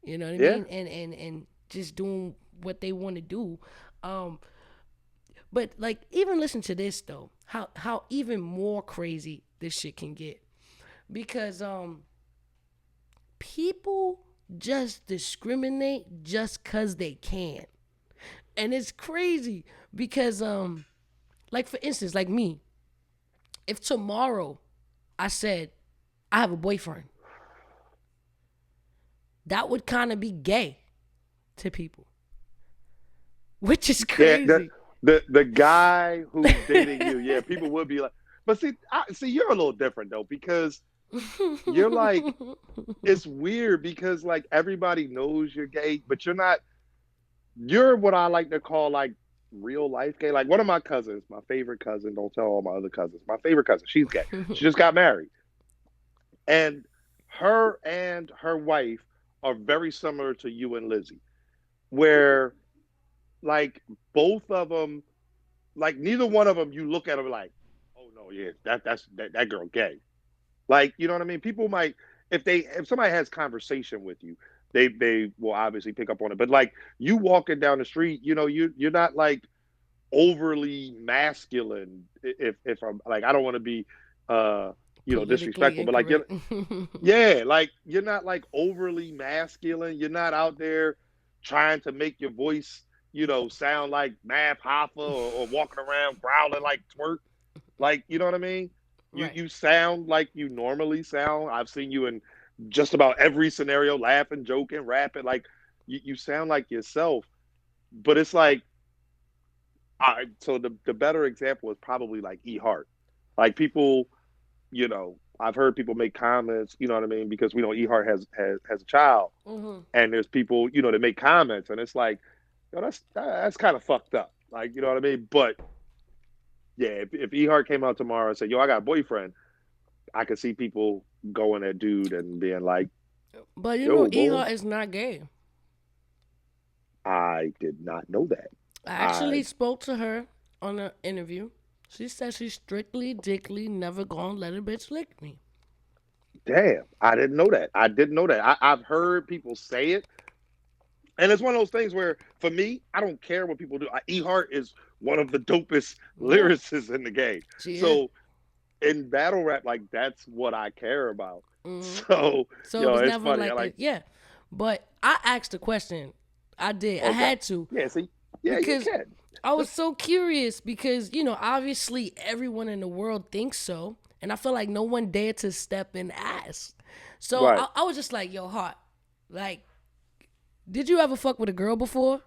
You know what I Yeah. mean? And just doing what they want to do. But like, even listen to this though. How even more crazy this shit can get. Because people just discriminate just cause they can. And it's crazy because like for instance, like me, if tomorrow I said I have a boyfriend, that would kind of be gay to people, which is Yeah. crazy. The guy who's dating you, yeah, people would be like, but see, you're a little different though, because you're like, it's weird because like everybody knows you're gay, but you're what I like to call like real life gay. Like one of my cousins, my favorite cousin, don't tell all my other cousins, my favorite cousin, she's gay. She just got married. And her wife are very similar to you and Lizzie, where like both of them, like neither one of them, you look at them like, oh no, yeah, that girl gay. Like, you know what I mean? People might, if somebody has conversation with you, they will obviously pick up on it. But like you walking down the street, you're not like overly masculine. If I'm like, I don't want to be Politically disrespectful, but like you're, incorrect. yeah, like you're not like overly masculine. You're not out there trying to make your voice, sound like Math Hoffa, or walking around growling like Twerk. Like, you know what I mean? You Right. you sound like you normally sound. I've seen you in just about every scenario, laughing, joking, rapping. Like you sound like yourself. But it's like, so the better example is probably like E Hart. Like people, I've heard people make comments, you know what I mean, because we know E Hart has a child, and there's people, that make comments, and it's like, that's kind of fucked up. Like, you know what I mean? But yeah, if E Hart came out tomorrow and said, yo, I got a boyfriend, I could see people going at dude and being like, But yo, boy, Ehart is not gay. I did not know that. I I actually spoke to her on an interview. She said she's strictly dickly, never gonna let a bitch lick me. Damn, I didn't know that. I didn't know that. I've heard people say it, and it's one of those things where, for me, I don't care what people do. E Hart is one of the dopest Yeah, lyricists in the game. she is. So in battle rap, like that's what I care about. So So it was it's never funny. I like like, that. Yeah. But I asked the question. I did. I okay, had to. yeah. See, yeah, you Because can. I was so curious because, obviously everyone in the world thinks so. And I feel like no one dared to step and ask. So Right. I was just like, yo, Hart, like, did you ever fuck with a girl before?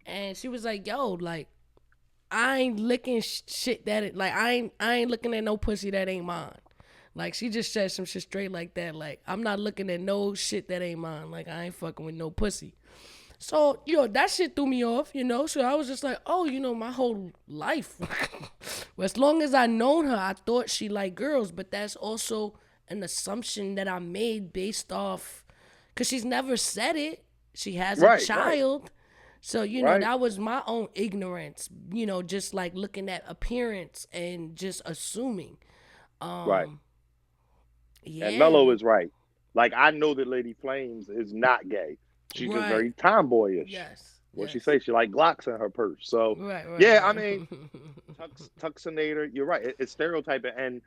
And she was like, yo, like, I ain't licking shit like, I ain't looking at no pussy that ain't mine. Like, she just said some shit straight like that. Like, I'm not looking at no shit that ain't mine. Like, I ain't fucking with no pussy. So, that shit threw me off, So I was just like, oh, my whole life As long as I known her, I thought she liked girls, but that's also an assumption that I made based off, because she's never said it. She has a Right, right, child. So, right, that was my own ignorance, just like looking at appearance and just assuming. right. And Yeah. Mello is right. Like I know that Lady Flames is not gay. She's just Right. very tomboyish. Yes. What she Yes. say? She like Glocks in her purse. So Right, right, yeah, I mean, right. Tuxinator. You're right. It's stereotyping, and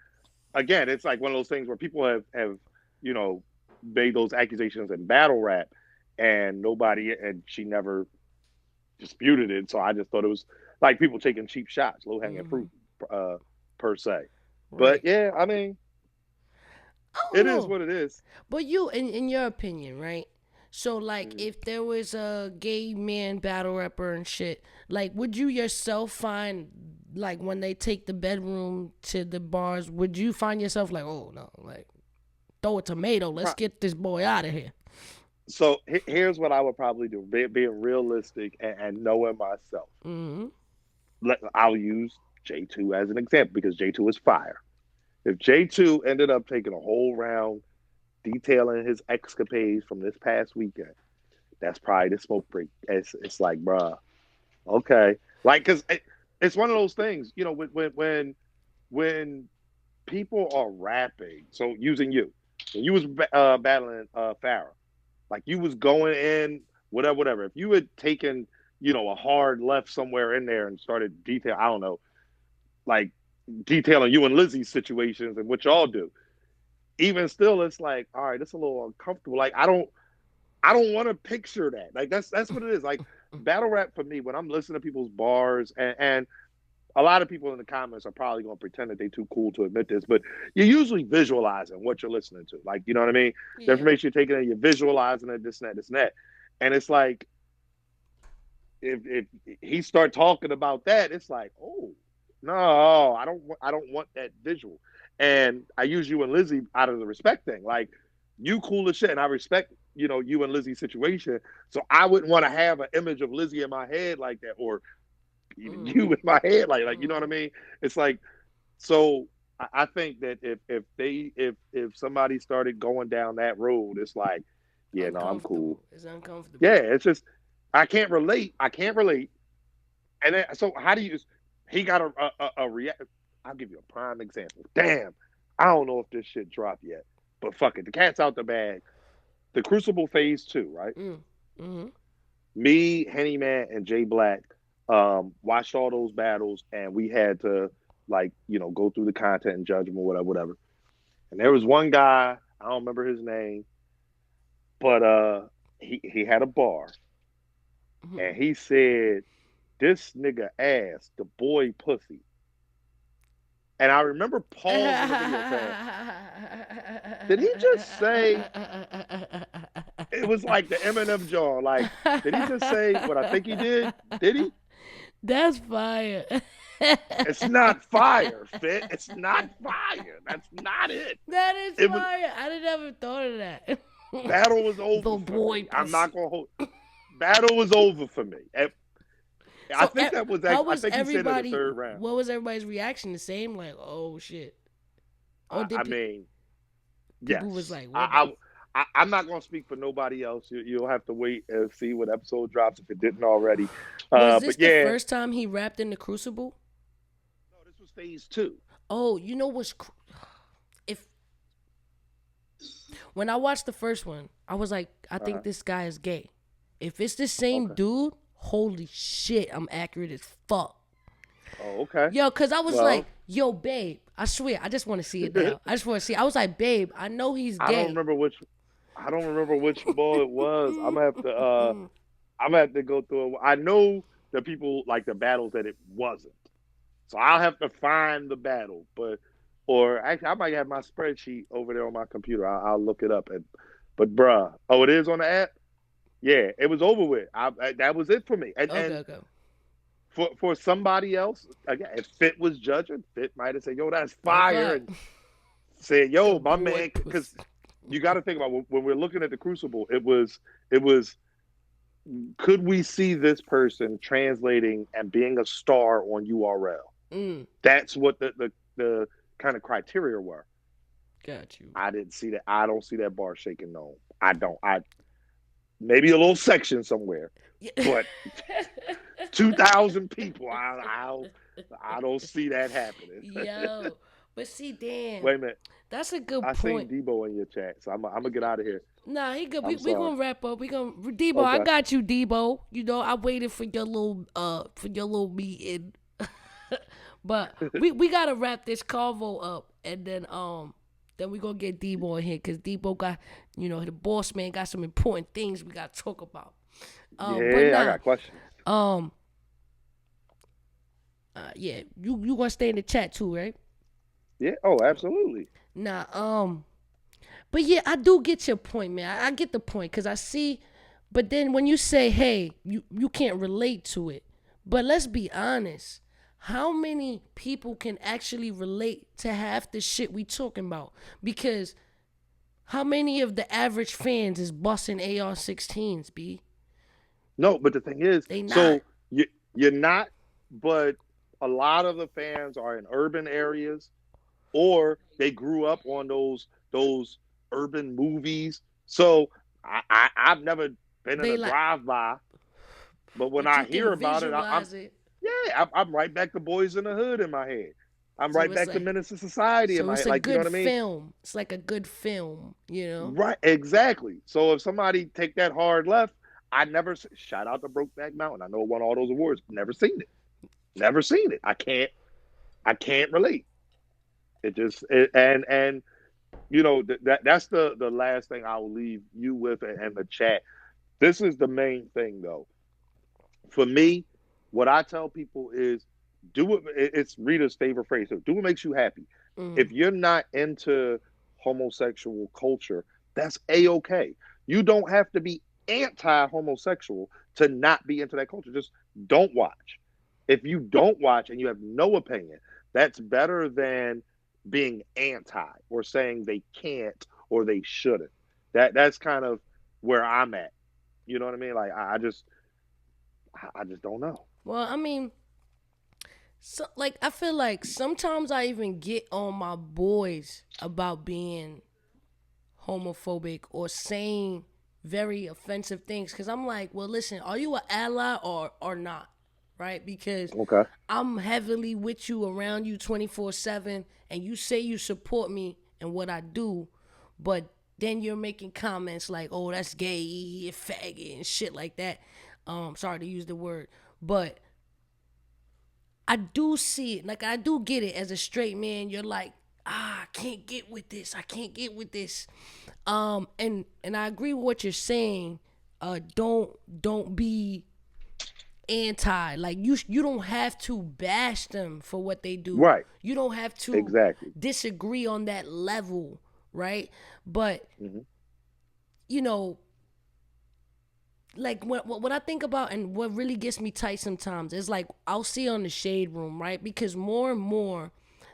again, it's like one of those things where people have you know made those accusations in battle rap, and nobody and she never disputed it. So I just thought it was like people taking cheap shots, low hanging fruit, uh, per se. But Right. yeah, I mean, I don't it is know. what it is. But you, in your opinion, right? So, like, Mm. if there was a gay man battle rapper and shit, like, would you yourself find, like, when they take the bedroom to the bars, would you find yourself like, oh no, like, throw a tomato, let's get this boy out of here? So here's what I would probably do: being realistic and knowing myself. Mm-hmm. I'll use J2 as an example because J2 is fire. If J2 ended up taking a whole round detailing his escapades from this past weekend, that's probably the smoke break. It's like, bruh, okay, like because it's one of those things, when people are rapping. So using you, when you was battling Farrah, like you was going in whatever, whatever. If you had taken, a hard left somewhere in there and started detail, I don't know, like detailing you and Lizzie's situations and what y'all do. Even still, it's like, all right, it's a little uncomfortable. Like I don't want to picture that. Like that's what it is. Like battle rap for me, when I'm listening to people's bars, and a lot of people in the comments are probably going to pretend that they're too cool to admit this, but you're usually visualizing what you're listening to. Like, you know what I mean? The Yeah. information you're taking in, you're visualizing it, this and that, this and that. And it's like, if he start talking about that, it's like, oh no, I don't want that visual. And I use you and Lizzie out of the respect thing. Like you cool as shit, and I respect you and Lizzie's situation. So I wouldn't want to have an image of Lizzie in my head like that, or even Mm-hmm. you in my head like you know what I Mm-hmm. mean. It's like so. I think that if somebody started going down that road, it's like, yeah, no, I'm cool. Uncomfortable. It's uncomfortable. Yeah, it's just I can't relate. I can't relate. And then so how do you? He got a react. I'll give you a prime example. Damn, I don't know if this shit dropped yet, but fuck it, the cat's out the bag. The Crucible Phase 2, right? Mm-hmm. Me, Henny Man, and Jay Black watched all those battles, and we had to like go through the content and judge them or whatever, whatever. And there was one guy, I don't remember his name, but he had a bar, Mm-hmm. and he said, "This nigga ass, the boy pussy." And I remember pausing the video saying, "Did he just say?" It was like the Eminem jaw. Like, did he just say what I think he did? Did he? That's fire. It's not fire, Fit. It's not fire. That's not it. That is It was fire. I didn't ever thought of that. battle was The over for boy me. I'm pussy. not gonna hold. Battle was over for me. And I So think that was how actually. I was think he said in the everybody? third round. What was everybody's reaction? The same, like, oh shit. Or I mean, people was yes. like, what the? I'm not gonna speak for nobody else. You'll have to wait and see what episode drops if it didn't already. Was this But the yeah, first time he rapped in the Crucible? no, this was Phase 2. Oh, you know what's if when I watched the first one, I was like, I think this guy is gay. If it's the same Okay. dude, holy shit, I'm accurate as fuck. Oh, okay. Yo, cause I was Well, like, yo, babe, I swear, I just want to see it now. I just want to see. I was like, babe, I know he's I don't gay. remember which. I don't remember which ball it was. I'm gonna have to. I'm gonna have to go through it. I know the people like the battles that it wasn't. So I'll have to find the battle, or actually I might have my spreadsheet over there on my computer. I'll look it up. But bruh, oh, it is on the app. Yeah, it was over with. That was it for me. And Okay, and okay. for somebody else, again, if Fit was judging, Fit might have said, "Yo, that's That's fire," right. and said, The "Yo, my boy man," because pussy. you got to think about when we're looking at the Crucible. It was could we see this person translating and being a star on URL? That's what the kind of criteria were. Got you. I didn't see that. I don't see that bar shaking. No, I don't. I maybe a little section somewhere, but 2,000 people. I don't see that happening. Yo, but see, damn, Wait a minute. that's a good I seen point. Debo in your chat, so I'm gonna get out of here. Nah, he good. I'm We sorry. gonna wrap up. We gonna Debo. I Okay. got you, Debo. You know, I waited for your little meeting, but we gotta wrap this convo up, and then we gonna get Debo in here because Debo got the boss man got some important things we gotta talk about. But Yeah, I nah, got questions. um, yeah, you gonna stay in the chat too, right? Yeah. Oh, absolutely. Nah, but yeah, I do get your point, man. I get the point because I see, but then when you say, hey, you can't relate to it, but let's be honest, how many people can actually relate to half the shit we talking about? Because how many of the average fans is busting AR-16s, B? No, but the thing is, They not. so you're not, but a lot of the fans are in urban areas, or they grew up on those urban movies. So I've never been in They a like, drive by, but when but I you can hear about it, visualize it. I'm right back to Boys in the Hood in my head. I'm So right it's back to like, Menace to Society in so my it's head. a Like, you know good what I mean? film. It's like a good film, you know? Right, exactly. So if somebody take that hard left, I never shout out to Brokeback Mountain. I know it won all those awards. Never seen it. Never seen it. I can't relate. And that's the last thing I will leave you with and the chat. This is the main thing though. For me, what I tell people is do it. It's Rita's favorite phrase. So do what makes you happy. Mm. If you're not into homosexual culture, that's a-okay. You don't have to be anti-homosexual to not be into that culture. Just don't watch. If you don't watch and you have no opinion, that's better than being anti or saying they can't or they shouldn't. That's kind of where I'm at. You know what I mean? Like I just don't know. Well, I mean, so like I feel like sometimes I even get on my boys about being homophobic or saying very offensive things because I'm like, well, listen, are you an ally or not? Right? Because Okay. I'm heavily with you, around you 24/7, and you say you support me and what I do, but then you're making comments like, "Oh, that's gay, he a faggot," and shit like that. Sorry to use the word, but I do see it. Like I do get it as a straight man. You're like, I can't get with this. I can't get with this. And I agree with what you're saying. Don't be anti. Like you don't have to bash them for what they do. Right. You don't have to Exactly. disagree on that level, right? But Hmm. you know, like what I think about and what really gets me tight sometimes is like I'll see on the Shade Room, right? Because more and more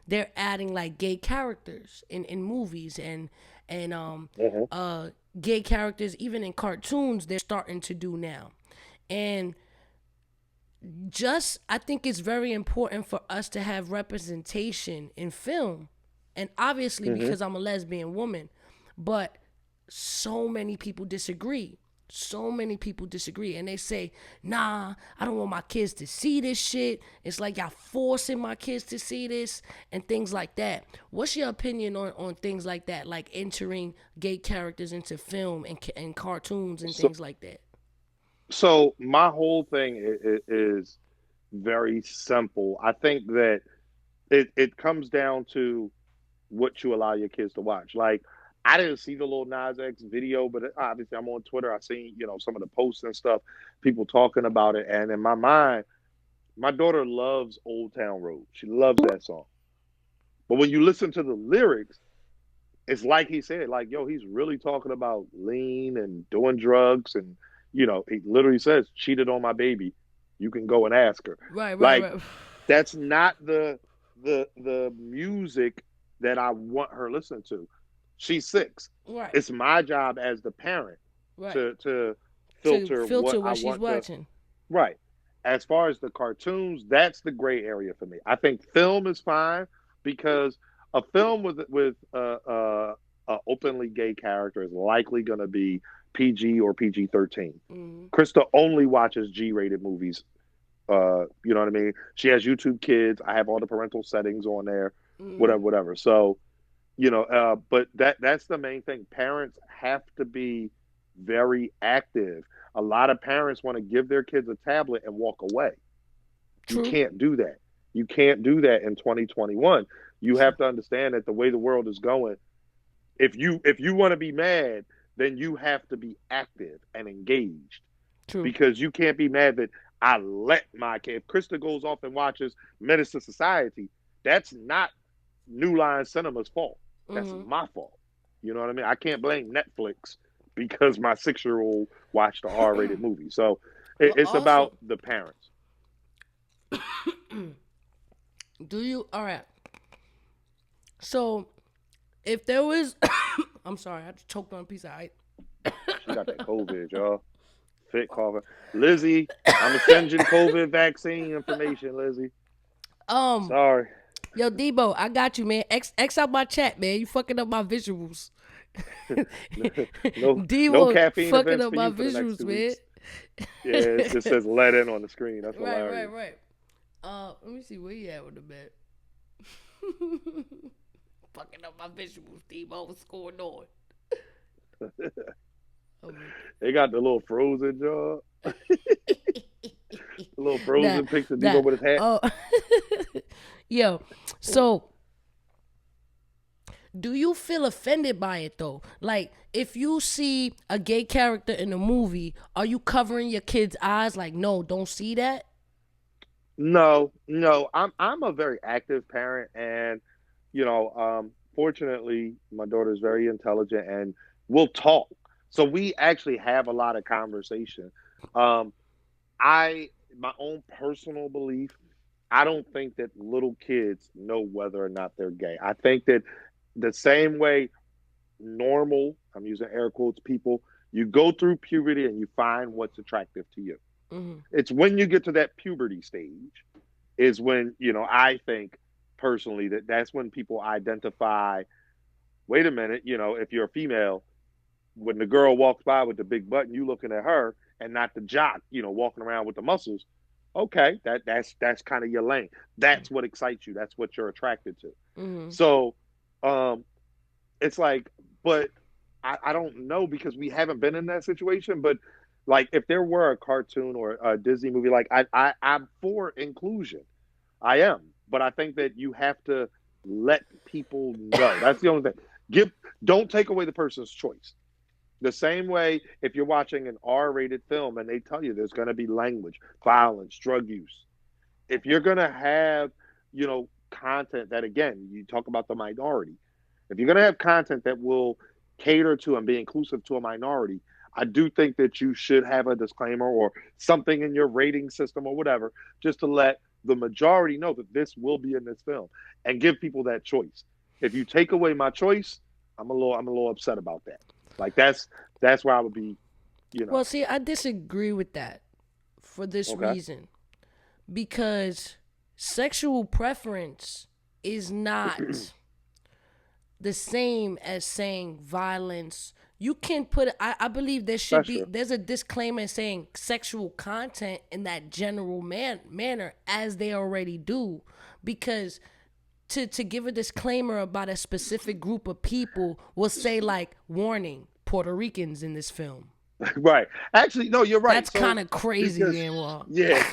they're adding like gay characters in movies and Hmm. gay characters even in cartoons they're starting to do now. And just I think it's very important for us to have representation in film. And obviously Hmm. because I'm a lesbian woman, but so many people disagree. So many people disagree and they say, nah, I don't want my kids to see this shit. It's like y'all forcing my kids to see this and things like that. What's your opinion on things like that, like entering gay characters into film and cartoons and So, things like that? so my whole thing is very simple. I think that it comes down to what you allow your kids to watch. Like, I didn't see the Lil Nas X video, but obviously I'm on Twitter. I seen, some of the posts and stuff, people talking about it. And in my mind, my daughter loves Old Town Road. She loves that song. But when you listen to the lyrics, it's like he said, like, yo, he's really talking about lean and doing drugs. And, he literally says, cheated on my baby. You can go and ask her. Right, right, Like, right. that's not the music that I want her listening to. She's 6. Right, It's my job as the parent right. to To filter what filter I what she's want to. watching. Right. as far as the cartoons, that's the gray area for me. I think film is fine because a film with a openly gay character is likely going to be PG or PG-13. Mm, Krista only watches G-rated movies. You know what I mean? She has YouTube Kids. I have all the parental settings on there, mm, whatever, whatever. So, but that's the main thing. Parents have to be very active. A lot of parents want to give their kids a tablet and walk away. You true. can't do that. You can't do that in 2021. You have to understand that the way the world is going, if you want to be mad, then you have to be active and engaged True. because you can't be mad that I let my kid. If Krista goes off and watches Menace to Society, that's not New Line Cinema's fault. That's Hmm. my fault. You know what I mean? I can't blame Netflix because my 6-year-old watched the R-rated movie. So But it's about also, the parents. do you? All right. So, if there was, I'm sorry, I just choked on a piece of ice. She got that COVID, y'all. Fit coughing. Lizzie, I'm gonna send you the COVID vaccine information, Lizzie. Um, Sorry. Yo, Debo, I got you, man. X out my chat, man. You fucking up my visuals. No Debo caffeine fucking events up for my you for the next visuals, 2 man. weeks. Yeah, it just says let in on the screen. That's Right, hilarious. right. Let me see where you at with the bet. Fucking up my visuals, Debo. What's going on? Oh, They got the little frozen jaw, the little that frozen picture of Debo that with his hat. oh yo, so do you feel offended by it though? Like if you see a gay character in a movie, are you covering your kid's eyes like no, don't see that? No, no. I'm a very active parent, and fortunately, my daughter is very intelligent, and we'll talk. So we actually have a lot of conversation. Um, my own personal belief, I don't think that little kids know whether or not they're gay. I think that the same way normal, I'm using air quotes, people, you go through puberty and you find what's attractive to you. Mm-hmm. It's when you get to that puberty stage is when, I think personally that that's when people identify, wait a minute, if you're a female, when the girl walks by with the big butt and you looking at her and not the jock, walking around with the muscles, okay, that's kind of your lane. That's what excites you. That's what you're attracted to. Mm-hmm. So um it's like, but I don't know because we haven't been in that situation. But like if there were a cartoon or a Disney movie, like I'm for inclusion. I am. But I think that you have to let people know. That's the only thing. Give Don't take away the person's choice. The same way if you're watching an R-rated film and they tell you there's going to be language, violence, drug use. If you're going to have, content that, again, you talk about the minority. If you're going to have content that will cater to and be inclusive to a minority, I do think that you should have a disclaimer or something in your rating system or whatever, just to let the majority know that this will be in this film and give people that choice. If you take away my choice, I'm a little upset about that. Like that's where I would be, Well, see, I disagree with that for this Okay. reason. Because sexual preference is not the same as saying violence. You can put I believe That's true. there's a disclaimer saying sexual content in that general manner as they already do, because to give a disclaimer about a specific group of people will say like warning Puerto Ricans in this film. Right. Actually, no, you're right. That's So kind of crazy, because Anwar. yeah,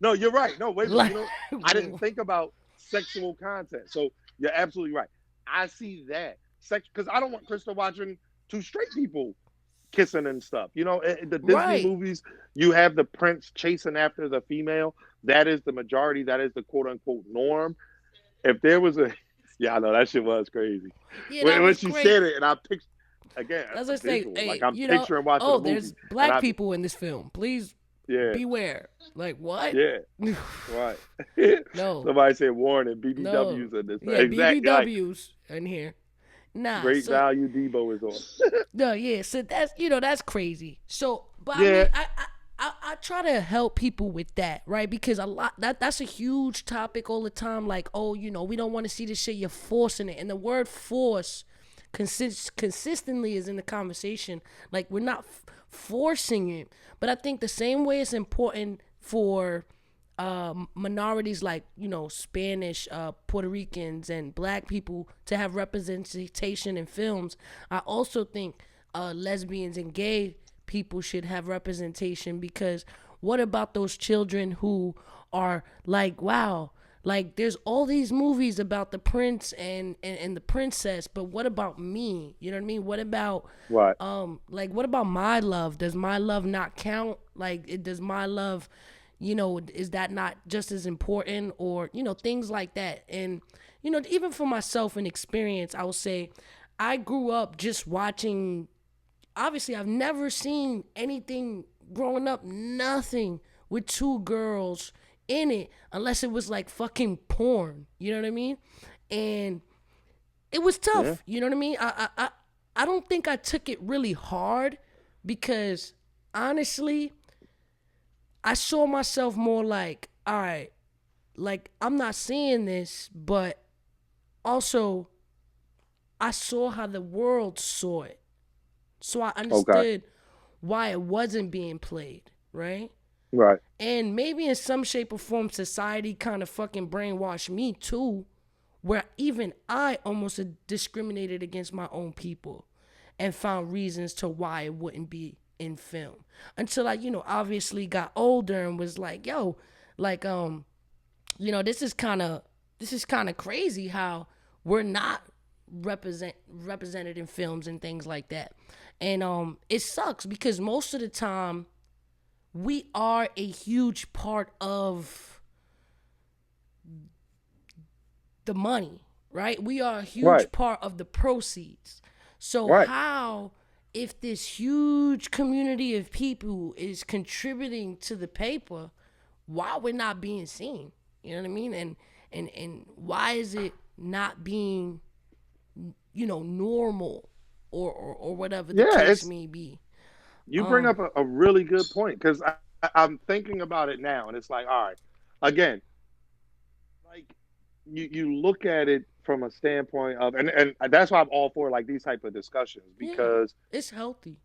no, you're right. No, wait a minute. Like, I didn't think about sexual content. So you're absolutely right. I see that sex because I don't want Krista watching two straight people kissing and stuff. The Disney right. movies, you have the prince chasing after the female. That is the majority. That is the quote unquote norm. If there was a, yeah, I know that shit was crazy. Yeah, that When was she great. said it, and I pictured again As a I say, visual, hey, like I'm picturing watching a movie, there's and black people in this film. Please yeah, beware. Like what? yeah, right. No, Somebody said warning, no. BBWs in this. Yeah, Exactly. Like, BBWs in here. Nah, great so value Debo is on. no, yeah. So that's that's crazy. So, but I Yeah. mean, I try to help people with that, right? Because a lot that's a huge topic all the time. Like, oh, we don't want to see this shit. You're forcing it, and the word force consistently is in the conversation. Like, we're not forcing it, but I think the same way it's important for minorities like Spanish, Puerto Ricans, and Black people to have representation in films. I also think lesbians and gay people should have representation, because what about those children who are like, wow, like there's all these movies about the prince and the princess, but what about me? You know what I mean? What about Right. like what about my love? Does my love not count? Like does my love, is that not just as important? Or things like that. And even for myself and experience, I will say I grew up just watching. Obviously, I've never seen anything growing up, nothing with two girls in it, unless it was like fucking porn. You know what I mean? And it was tough. Yeah. You know what I mean? I don't think I took it really hard, because honestly, I saw myself more like, all right, like I'm not seeing this, but also I saw how the world saw it. So I Okay. understood why it wasn't being played, right? Right. And maybe in some shape or form, society kind of fucking brainwashed me too, where even I almost discriminated against my own people and found reasons to why it wouldn't be in film. Until I, obviously got older and was like, yo, like, this is kind of crazy how we're not represented in films and things like that. And it sucks, because most of the time we are a huge part of the money, right? We are a huge Right. part of the proceeds. So Right. how, if this huge community of people is contributing to the paper, why we're not being seen? You know what I mean? And why is it not being normal, or whatever the Yeah. case It's may be. You bring Um, up a really good point, because I'm thinking about it now, and it's like, all right, again, like you look at it from a standpoint of, and that's why I'm all for like these type of discussions, yeah, because it's healthy.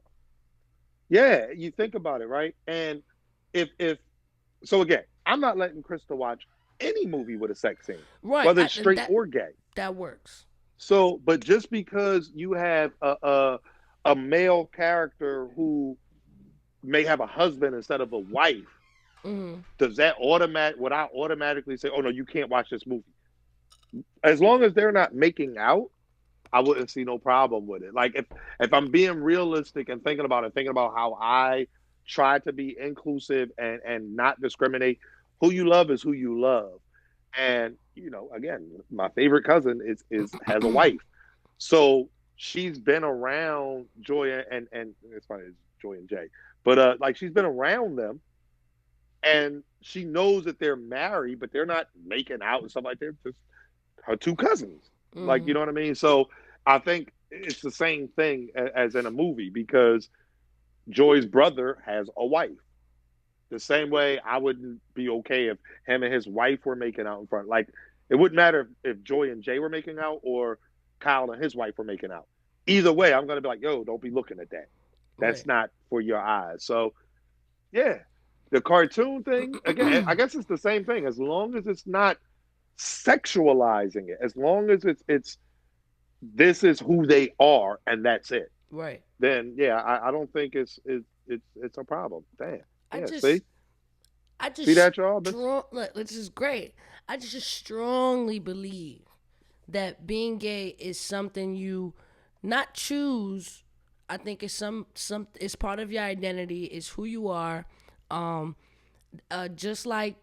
yeah, you think about it, right? And if so, again, I'm not letting Krista watch any movie with a sex scene, Right. whether it's And straight or gay. that works. So, but just because you have a male character who may have a husband instead of a wife, Hmm. does that would I automatically say, oh no, you can't watch this movie? As long as they're not making out, I wouldn't see no problem with it. Like if I'm being realistic and thinking about how I try to be inclusive and not discriminate, who you love is who you love. And again, my favorite cousin is has a wife. So she's been around Joy and it's funny, it's Joy and Jay. But like she's been around them, and she knows that they're married, but they're not making out and stuff like that. Just her two cousins. Like, you Hmm. know what I mean? So I think it's the same thing as in a movie, because Joy's brother has a wife. The same way I wouldn't be okay if him and his wife were making out in front. Like, it wouldn't matter if Joy and Jay were making out or Kyle and his wife were making out. Either way, I'm gonna be like, yo, don't be looking at that. That's Right. not for your eyes. So yeah, the cartoon thing again. I guess it's the same thing. As long as it's not sexualizing it, as long as it's this is who they are and that's it. Right. Then yeah, I don't think it's a problem. Damn. I Yeah. just See, I see just that, y'all. look, this is great. I just strongly believe that being gay is something you not choose. I think it's some it's part of your identity. It's who you are. Um, just like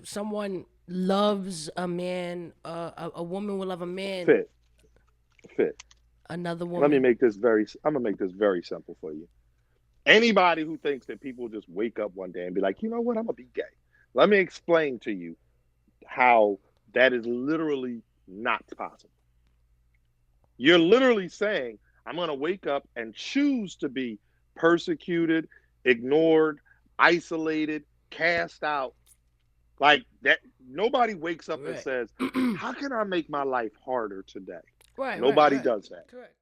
someone loves a man, a woman will love a man, Fit, fit. another Let me woman. make this very. I'm gonna make this very simple for you. Anybody who thinks that people just wake up one day and be like, you know what, I'm gonna be gay. Let me explain to you how that is literally not possible. You're literally saying, I'm going to wake up and choose to be persecuted, ignored, isolated, cast out. Like that, nobody wakes up and Right. says, "How can I make my life harder today?" Right. Nobody Right. does that. Correct.